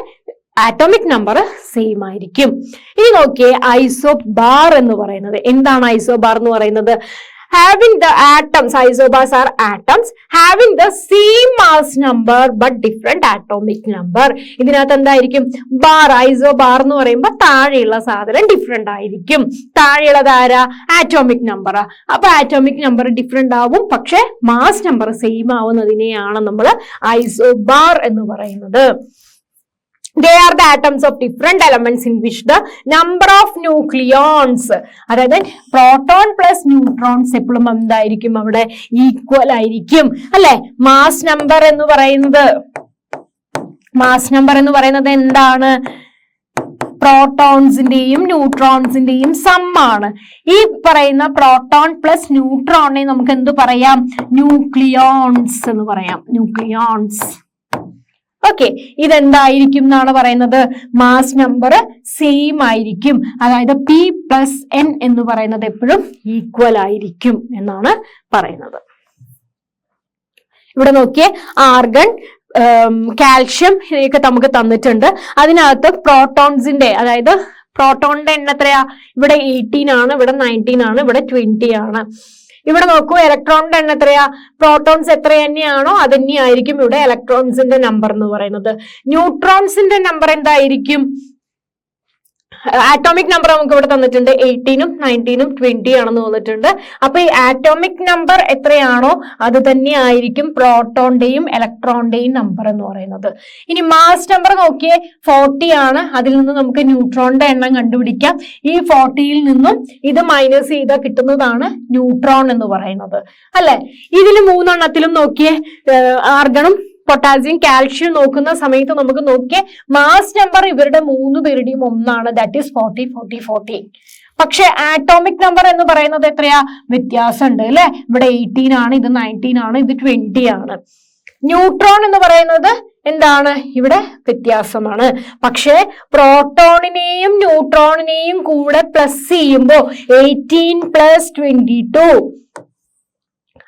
ആറ്റോമിക് നമ്പർ സെയിം ആയിരിക്കും. ഇനി നോക്കിയേ, ഐസോബാർ എന്ന് പറയുന്നത് എന്താണ്? ഐസോബാർ എന്ന് പറയുന്നത് having the atoms, isobars are atoms having the same mass number but different atomic number. ഇതിനകത്ത് എന്തായിരിക്കും? ബാർ, ഐസോബാർ എന്ന് പറയുമ്പോൾ താഴെയുള്ള സാധനം ഡിഫറെന്റ് ആയിരിക്കും. താഴെയുള്ളത് ആരാ? Atomic number. അപ്പൊ ആറ്റോമിക് നമ്പർ ഡിഫറെന്റ് ആവും, പക്ഷെ മാസ് നമ്പർ സെയിം ആവുന്നതിനെയാണ് നമ്മൾ ഐസോബാർ എന്ന് പറയുന്നത്. They are the atoms of different elements in which the number of nucleons, അതായത് പ്രോട്ടോൺ പ്ലസ് ന്യൂട്രോൺസ് എപ്പോഴും എന്തായിരിക്കും അവിടെ ഈക്വൽ ആയിരിക്കും അല്ലെ. മാസ് നമ്പർ എന്ന് പറയുന്നത് എന്താണ്? പ്രോട്ടോൺസിന്റെയും ന്യൂട്രോൺസിന്റെയും സമ്മാണ്. ഈ പറയുന്ന പ്രോട്ടോൺ പ്ലസ് ന്യൂട്രോണിനെ നമുക്ക് എന്ത് പറയാം? ന്യൂക്ലിയോൺസ് എന്ന് പറയാം. ന്യൂക്ലിയോൺസ്. ഓക്കെ, ഇതെന്തായിരിക്കും എന്നാണ് പറയുന്നത്? മാസ് നമ്പർ സെയിം ആയിരിക്കും. അതായത് പി പ്ലസ് എൻ എന്ന് പറയുന്നത് എപ്പോഴും ഈക്വൽ ആയിരിക്കും എന്നാണ് പറയുന്നത്. ഇവിടെ നോക്കിയേ, ആർഗൺ, കാൽഷ്യം ഇതൊക്കെ നമുക്ക് തന്നിട്ടുണ്ട്. അതിനകത്ത് പ്രോട്ടോൺസിന്റെ, അതായത് പ്രോട്ടോണിന്റെ എണ്ണം എത്രയാ? ഇവിടെ 18 ആണ്, ഇവിടെ 19 ആണ്, ഇവിടെ 20 ആണ്. ഇവിടെ നോക്കൂ, ഇലക്ട്രോണിന്റെ എണ്ണം എത്രയാ? പ്രോട്ടോൺസ് എത്ര തന്നെയാണോ അത് തന്നെയായിരിക്കും ഇവിടെ ഇലക്ട്രോൺസിന്റെ നമ്പർ എന്ന് പറയുന്നത്. ന്യൂട്രോൺസിന്റെ നമ്പർ എന്തായിരിക്കും? ആറ്റോമിക് നമ്പർ നമുക്ക് ഇവിടെ തന്നിട്ടുണ്ട്. 18ഉം 19ഉം 20 ആണെന്ന് തോന്നിട്ടുണ്ട്. അപ്പൊ ഈ ആറ്റോമിക് നമ്പർ എത്രയാണോ അത് തന്നെ ആയിരിക്കും പ്രോട്ടോണിന്റെയും ഇലക്ട്രോണിന്റെയും നമ്പർ എന്ന് പറയുന്നത്. ഇനി മാസ് നമ്പർ നോക്കിയേ, 40 ആണ്. അതിൽ നിന്ന് നമുക്ക് ന്യൂട്രോണിന്റെ എണ്ണം കണ്ടുപിടിക്കാം. ഈ 40യിൽ നിന്നും ഇത് മൈനസ് ചെയ്താൽ കിട്ടുന്നതാണ് ന്യൂട്രോൺ എന്ന് പറയുന്നത് അല്ലെ. ഇതിൽ 3 എണ്ണത്തിലും നോക്കിയേ, ആർഗണും പൊട്ടാസ്യം കാൽഷ്യം നോക്കുന്ന സമയത്ത് നമുക്ക് നോക്കിയേ, മാസ് നമ്പർ ഇവരുടെ 3 പേരുടെയും ഒന്നാണ്. That is 40 40 40. പക്ഷെ ആറ്റോമിക് നമ്പർ എന്ന് പറയുന്നത് എത്രയാ? വ്യത്യാസം ഉണ്ട് അല്ലെ. ഇവിടെ 18 ആണ്, ഇത് 19 ആണ്, ഇത് 20 ആണ്. ന്യൂട്രോൺ എന്ന് പറയുന്നത് എന്താണ്? ഇവിടെ വ്യത്യാസമാണ്. പക്ഷെ പ്രോട്ടോണിനെയും ന്യൂട്രോണിനെയും കൂടെ പ്ലസ് ചെയ്യുമ്പോ 18 + 22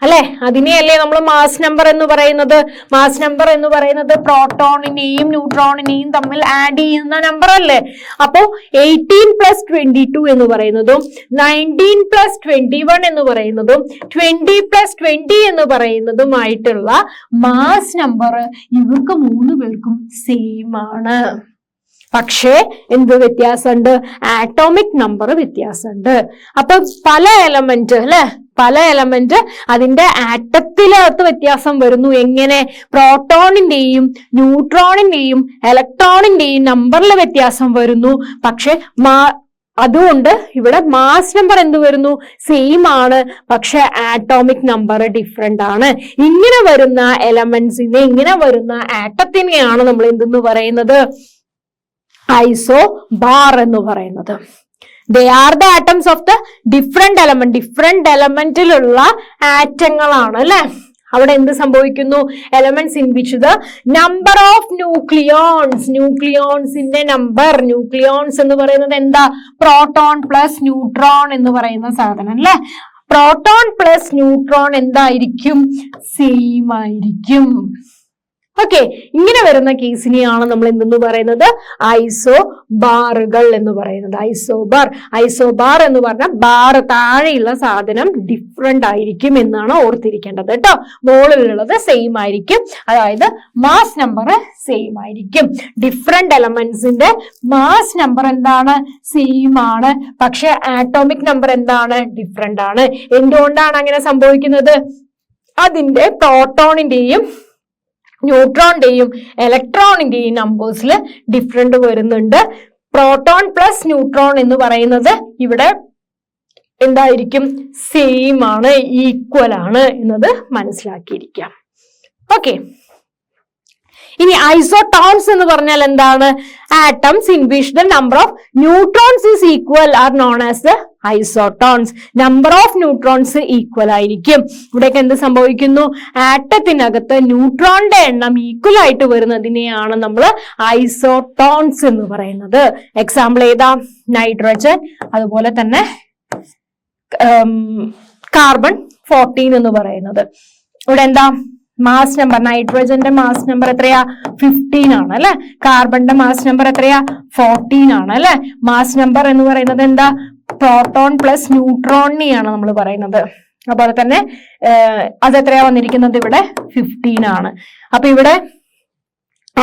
അല്ലെ, അതിനെയല്ലേ നമ്മൾ മാസ് നമ്പർ എന്ന് പറയുന്നത്. മാസ് നമ്പർ എന്ന് പറയുന്നത് പ്രോട്ടോണിനെയും ന്യൂട്രോണിനെയും തമ്മിൽ ആഡ് ചെയ്യുന്ന നമ്പർ അല്ലേ. അപ്പോ 18 + 22 എന്ന് പറയുന്നതും 19 + 21 എന്ന് പറയുന്നതും 20 + 20 എന്ന് പറയുന്നതുമായിട്ടുള്ള മാസ് നമ്പർ ഇവർക്ക് 3 പേർക്കും സെയിം ആണ്. പക്ഷേ എന്ത് വ്യത്യാസമുണ്ട്? ആറ്റോമിക് നമ്പർ വ്യത്യാസമുണ്ട്. അപ്പൊ പല എലമെന്റ് അല്ലെ, പല എലമെന്റ് അതിന്റെ ആറ്റത്തിനകത്ത് വ്യത്യാസം വരുന്നു. എങ്ങനെ? പ്രോട്ടോണിന്റെയും ന്യൂട്രോണിന്റെയും ഇലക്ട്രോണിന്റെയും നമ്പറിൽ വ്യത്യാസം വരുന്നു. പക്ഷെ അതുകൊണ്ട് ഇവിടെ മാസ് നമ്പർ എന്ത് വരുന്നു? സെയിം ആണ്. പക്ഷെ ആറ്റോമിക് നമ്പർ ഡിഫറെന്റ് ആണ്. ഇങ്ങനെ വരുന്ന എലമെന്റ്സിനെ, ഇങ്ങനെ വരുന്ന ആറ്റത്തിനെയാണ് നമ്മൾ എന്തെന്ന് പറയുന്നത്? ഐസോബാർ എന്ന് പറയുന്നത്. They are the atoms of the different element. Different എലമെന്റിലുള്ള ആറ്റങ്ങളാണ് അല്ലെ. അവിടെ എന്ത് സംഭവിക്കുന്നു? Elements in which the number of nucleons, ന്യൂക്ലിയോൺസിന്റെ നമ്പർ. ന്യൂക്ലിയോൺസ് എന്ന് പറയുന്നത് എന്താ? പ്രോട്ടോൺ പ്ലസ് ന്യൂട്രോൺ എന്ന് പറയുന്ന സാധനം അല്ലെ. പ്രോട്ടോൺ പ്ലസ് ന്യൂട്രോൺ എന്തായിരിക്കും? സെയിം ആയിരിക്കും. ഓക്കെ, ഇങ്ങനെ വരുന്ന കേസിനെയാണ് നമ്മൾ എന്തെന്ന് പറയുന്നത്? ഐസോബാറുകൾ എന്ന് പറയുന്നത്. ഐസോബാർ എന്ന് പറഞ്ഞാൽ ബാർ താഴെയുള്ള സാധനം ഡിഫറെന്റ് ആയിരിക്കും എന്നാണ് ഓർത്തിരിക്കേണ്ടത് കേട്ടോ. മുകളിലുള്ളത് സെയിം ആയിരിക്കും. അതായത് മാസ് നമ്പർ സെയിം ആയിരിക്കും. ഡിഫറെന്റ് എലമെന്റ്സിന്റെ മാസ് നമ്പർ എന്താണ്? സെയിം ആണ്. പക്ഷെ ആറ്റോമിക് നമ്പർ എന്താണ്? ഡിഫറെന്റ് ആണ്. എന്തുകൊണ്ടാണ് അങ്ങനെ സംഭവിക്കുന്നത്? അതിന്റെ പ്രോട്ടോണിന്റെയും ന്യൂട്രോണിന്റെയും ഇലക്ട്രോണിന്റെയും നമ്പേഴ്സിൽ ഡിഫറെന്റ് വരുന്നുണ്ട്. പ്രോട്ടോൺ പ്ലസ് ന്യൂട്രോൺ എന്ന് പറയുന്നത് ഇവിടെ എന്തായിരിക്കും? സെയിം ആണ്, ഈക്വൽ ആണ് എന്നത് മനസ്സിലാക്കിയിരിക്കാം. ഓക്കെ, ഇനി ഐസോട്ടോൺസ് എന്ന് പറഞ്ഞാൽ എന്താണ്? Atoms in which the number of neutrons is equal are known as the isotones. Number of neutrons equal ആയിരിക്കും. ഇവിടേക്ക് എന്ത് സംഭവിക്കുന്നു? ആറ്റത്തിനകത്ത് ന്യൂട്രോണിന്റെ എണ്ണം ഈക്വൽ ആയിട്ട് വരുന്നതിനെയാണ് നമ്മൾ ഐസോട്ടോൺസ് എന്ന് പറയുന്നത്. എക്സാമ്പിൾ ഏതാ? നൈട്രജൻ, അതുപോലെ തന്നെ കാർബൺ 14 എന്ന് പറയുന്നത്. ഇവിടെ എന്താ മാസ് നമ്പർ? നൈട്രജന്റെ മാസ് നമ്പർ എത്രയാ? 15 ആണ് അല്ലെ. കാർബണിന്റെ മാസ് നമ്പർ എത്രയാ? 14 ആണ് അല്ലെ. മാസ് നമ്പർ എന്ന് പറയുന്നത് എന്താ? പ്രോട്ടോൺ പ്ലസ് ന്യൂട്രോണിനെയാണ് നമ്മൾ പറയുന്നത്. അതുപോലെ തന്നെ അതെത്രയാ വന്നിരിക്കുന്നത്? ഇവിടെ 15 ആണ്. അപ്പൊ ഇവിടെ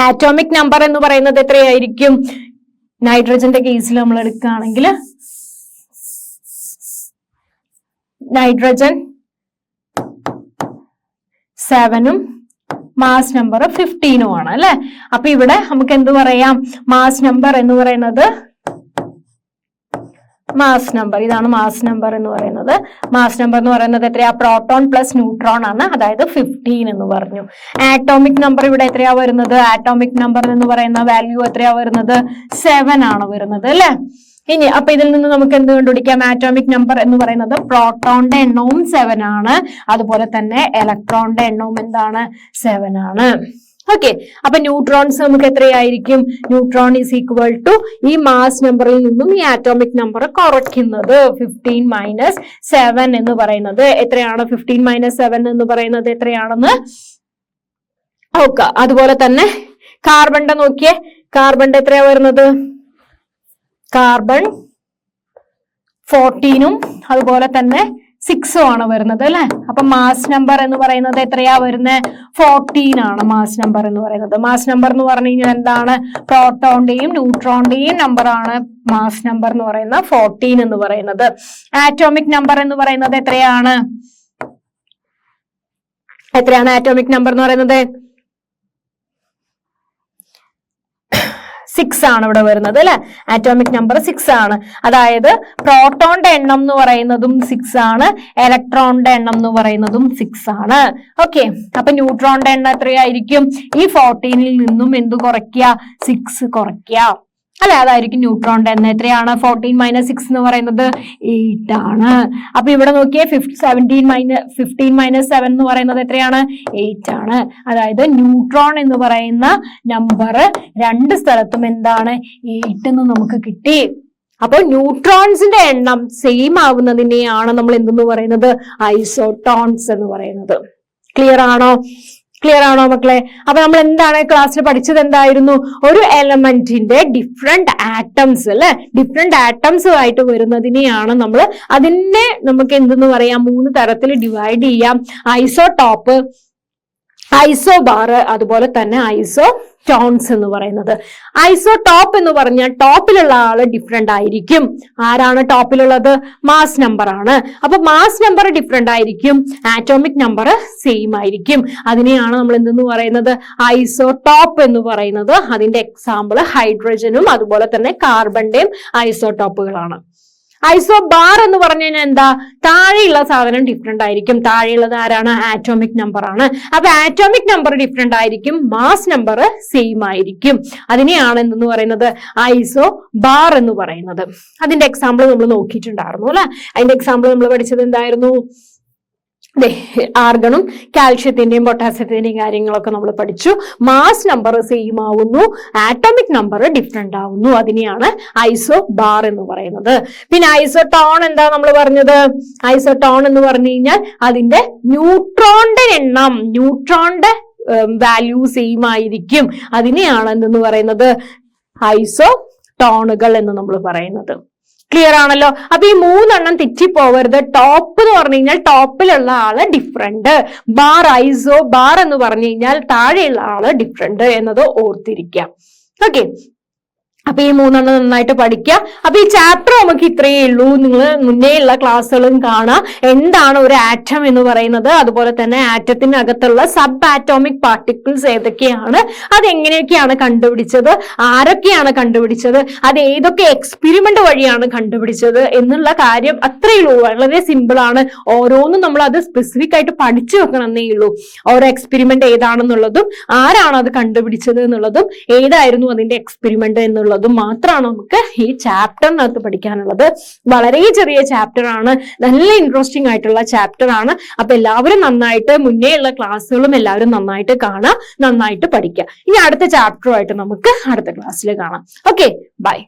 ആറ്റോമിക് നമ്പർ എന്ന് പറയുന്നത് എത്രയായിരിക്കും? നൈട്രജന്റെ കേസിൽ നമ്മൾ എടുക്കുകയാണെങ്കിൽ നൈട്രജൻ 7ഉം മാസ് നമ്പർ 15 ആണ് അല്ലെ. അപ്പൊ ഇവിടെ നമുക്ക് എന്ത് പറയാം, മാസ് നമ്പർ എന്ന് പറയുന്നത് മാസ് നമ്പർ, ഇതാണ് മാസ് നമ്പർ എന്ന് പറയുന്നത്. മാസ് നമ്പർ എന്ന് പറയുന്നത് എത്രയാ, പ്രോട്ടോൺ പ്ലസ് ന്യൂട്രോൺ ആണ്, അതായത് 15 എന്ന് പറഞ്ഞു. ആറ്റോമിക് നമ്പർ ഇവിടെ എത്രയാ വരുന്നത്, ആറ്റോമിക് നമ്പർ എന്ന് പറയുന്ന വാല്യൂ എത്രയാ വരുന്നത്, 7 ആണ് വരുന്നത് അല്ലെ. ഇനി അപ്പൊ ഇതിൽ നിന്ന് നമുക്ക് എന്ത് കണ്ടുപിടിക്കാം, ആറ്റോമിക് നമ്പർ എന്ന് പറയുന്നത് പ്രോട്ടോണിന്റെ എണ്ണവും 7 ആണ്, അതുപോലെ തന്നെ ഇലക്ട്രോണിന്റെ എണ്ണവും എന്താണ്, 7 ആണ്. ഓക്കെ, അപ്പൊ ന്യൂട്രോൺസ് നമുക്ക് എത്രയായിരിക്കും, ന്യൂട്രോൺ ഈസ് ഈക്വൽ ടു ഈ മാസ് നമ്പറിൽ നിന്നും ഈ ആറ്റോമിക് നമ്പർ കുറയ്ക്കുന്നത് 15 മൈനസ് 7 എന്ന് പറയുന്നത് എത്രയാണ്, 15 മൈനസ് 7 എന്ന് പറയുന്നത് എത്രയാണെന്ന് നോക്കുക. അതുപോലെ തന്നെ കാർബണിന്റെ നോക്കിയേ, കാർബണിന്റെ എത്രയാ വരുന്നത്, കാർബൺ 14ഉം അതുപോലെ തന്നെ 6 ആണ് വരുന്നത് അല്ലെ. അപ്പൊ മാസ് നമ്പർ എന്ന് പറയുന്നത് എത്രയാ വരുന്നത്, 14 ആണ് മാസ് നമ്പർ എന്ന് പറയുന്നത്. മാസ് നമ്പർ എന്ന് പറഞ്ഞു കഴിഞ്ഞാൽ എന്താണ്, പ്രോട്ടോണിന്റെയും ന്യൂട്രോണിന്റെയും നമ്പർ ആണ് മാസ് നമ്പർ എന്ന് പറയുന്ന 14 എന്ന് പറയുന്നത്. ആറ്റോമിക് നമ്പർ എന്ന് പറയുന്നത് എത്രയാണ്, ആറ്റോമിക് നമ്പർ എന്ന് പറയുന്നത് 6 ആണ് ഇവിടെ വരുന്നത് അല്ലെ. ആറ്റോമിക് നമ്പർ 6 ആണ്, അതായത് പ്രോട്ടോണിന്റെ എണ്ണം എന്ന് പറയുന്നതും 6 ആണ്, ഇലക്ട്രോണിന്റെ എണ്ണം എന്ന് പറയുന്നതും 6 ആണ്. ഓക്കെ, അപ്പൊ ന്യൂട്രോണിന്റെ എണ്ണം എത്രയായിരിക്കും, ഈ 14ൽ നിന്നും എന്ത് കുറയ്ക്കുക, 6 കുറയ്ക്കുക അല്ലെ, അതായിരിക്കും ന്യൂട്രോണിന്റെ എണ്ണം. എത്രയാണ്, 14 മൈനസ് 6 എന്ന് പറയുന്നത് 8 ആണ്. അപ്പൊ ഇവിടെ നോക്കിയേ, 15 മൈനസ് 7 എന്ന് പറയുന്നത് എത്രയാണ്, 8 ആണ്. അതായത് ന്യൂട്രോൺ എന്ന് പറയുന്ന നമ്പർ രണ്ട് സ്ഥലത്തും എന്താണ്, 8 എന്ന് നമുക്ക് കിട്ടി. അപ്പൊ ന്യൂട്രോൺസിന്റെ എണ്ണം സെയിം ആവുന്നതിനെയാണ് നമ്മൾ എന്തെന്ന് പറയുന്നത്, ഐസോട്ടോൺസ് എന്ന് പറയുന്നത്. ക്ലിയർ ആണോ മക്കളെ? അപ്പൊ നമ്മൾ എന്താണ് ക്ലാസ്സിൽ പഠിച്ചത്, എന്തായിരുന്നു, ഒരു എലമെന്റിന്റെ ഡിഫറെന്റ് ആറ്റംസ് അല്ലെ, ഡിഫറെന്റ് ആറ്റംസ് ആയിട്ട് വരുന്നതിനെയാണ് നമ്മൾ, അതിനെ നമുക്ക് എന്തെന്ന് പറയാം, 3 തരത്തിൽ ഡിവൈഡ് ചെയ്യാം. ഐസോടോപ്പ്, ഐസോബാർ, അതുപോലെ തന്നെ ഐസോടോൺസ് എന്ന് പറയുന്നത്. ഐസോടോപ്പ് എന്ന് പറഞ്ഞാൽ ടോപ്പിലുള്ള ആള് ഡിഫറെന്റ് ആയിരിക്കും. ആരാണ് ടോപ്പിലുള്ളത്, മാസ് നമ്പർ ആണ്. അപ്പൊ മാസ് നമ്പർ ഡിഫറെന്റ് ആയിരിക്കും, ആറ്റോമിക് നമ്പർ സെയിം ആയിരിക്കും. അതിനെയാണ് നമ്മൾ എന്തെന്ന് പറയുന്നത്, ഐസോടോപ്പ് എന്ന് പറയുന്നത്. അതിന്റെ എക്സാമ്പിൾ ഹൈഡ്രജനും അതുപോലെ തന്നെ കാർബണിന്റെയും ഐസോടോപ്പുകളാണ്. ഐസോബാർ എന്ന് പറഞ്ഞു കഴിഞ്ഞാൽ എന്താ, താഴെയുള്ള സാധനം ഡിഫറെന്റ് ആയിരിക്കും. താഴെയുള്ളത് ആരാണ്, ആറ്റോമിക് നമ്പർ ആണ്. അപ്പൊ ആറ്റോമിക് നമ്പർ ഡിഫറെന്റ് ആയിരിക്കും, മാസ് നമ്പർ സെയിം ആയിരിക്കും. അതിനെയാണ് എന്തെന്ന് പറയുന്നത്, ഐസോബാർ എന്ന് പറയുന്നത്. അതിന്റെ എക്സാമ്പിൾ നമ്മൾ നോക്കിയിട്ടുണ്ടായിരുന്നു അല്ലെ. അതിന്റെ എക്സാമ്പിൾ നമ്മൾ പഠിച്ചത് എന്തായിരുന്നു, ആർഗണും കാൽഷ്യത്തിന്റെയും പൊട്ടാസ്യത്തിന്റെയും കാര്യങ്ങളൊക്കെ നമ്മൾ പഠിച്ചു. മാസ് നമ്പർ സെയിം ആവുന്നു, ആറ്റോമിക് നമ്പർ ഡിഫറെന്റ് ആവുന്നു. അതിനെയാണ് ഐസോബാർ എന്ന് പറയുന്നത്. പിന്നെ ഐസോടോൺ എന്താ നമ്മൾ പറഞ്ഞത്, ഐസോടോൺ എന്ന് പറഞ്ഞു കഴിഞ്ഞാൽ അതിന്റെ ന്യൂട്രോണിന്റെ എണ്ണം, ന്യൂട്രോണിന്റെ വാല്യൂ സെയിം ആയിരിക്കും. അതിനെയാണ് എന്തെന്ന് പറയുന്നത്, ഐസോടോണുകൾ എന്ന് നമ്മൾ പറയുന്നത്. ക്ലിയർ ആണല്ലോ. അപ്പൊ ഈ 3 എണ്ണം തെറ്റിപ്പോവരുത്. ടോപ്പ് എന്ന് പറഞ്ഞു കഴിഞ്ഞാൽ ടോപ്പിലുള്ള ആള് ഡിഫറെന്റ്, ബാർ ഐസോ ബാർ എന്ന് പറഞ്ഞു കഴിഞ്ഞാൽ താഴെയുള്ള ആള് ഡിഫറെന്റ് എന്നത് ഓർത്തിരിക്കാം. ഓക്കെ, അപ്പൊ ഈ 3 എണ്ണം നന്നായിട്ട് പഠിക്കുക. അപ്പൊ ഈ ചാപ്റ്റർ നമുക്ക് ഇത്രയേ ഉള്ളൂ. നിങ്ങൾ മുന്നേയുള്ള ക്ലാസ്സുകളും കാണാം, എന്താണ് ഒരു ആറ്റം എന്ന് പറയുന്നത്, അതുപോലെ തന്നെ ആറ്റത്തിനകത്തുള്ള സബ് ആറ്റോമിക് പാർട്ടിക്കിൾസ് ഏതൊക്കെയാണ്, അതെങ്ങനെയൊക്കെയാണ് കണ്ടുപിടിച്ചത്, ആരൊക്കെയാണ് കണ്ടുപിടിച്ചത്, അത് ഏതൊക്കെ എക്സ്പെരിമെന്റ് വഴിയാണ് കണ്ടുപിടിച്ചത് എന്നുള്ള കാര്യം അത്രയേ ഉള്ളൂ. വളരെ സിമ്പിൾ ആണ്. ഓരോന്നും നമ്മൾ അത് സ്പെസിഫിക് ആയിട്ട് പഠിച്ചു വെക്കണം എന്നേ ഉള്ളൂ. ഓരോ എക്സ്പെരിമെന്റ് ഏതാണെന്നുള്ളതും ആരാണ് അത് കണ്ടുപിടിച്ചത് എന്നുള്ളതും ഏതായിരുന്നു അതിന്റെ എക്സ്പെരിമെന്റ് എന്നുള്ളതും മാത്രമാണ് നമുക്ക് ഈ ചാപ്റ്ററിനകത്ത് പഠിക്കാനുള്ളത്. വളരെ ചെറിയ ചാപ്റ്റർ ആണ്, നല്ല ഇൻട്രസ്റ്റിംഗ് ആയിട്ടുള്ള ചാപ്റ്റർ ആണ്. അപ്പൊ എല്ലാവരും നന്നായിട്ട് മുന്നേയുള്ള ക്ലാസ്സുകളും എല്ലാവരും നന്നായിട്ട് കാണാം, നന്നായിട്ട് പഠിക്കുക. ഇനി അടുത്ത ചാപ്റ്ററുമായിട്ട് നമുക്ക് അടുത്ത ക്ലാസ്സിൽ കാണാം. Okay, by.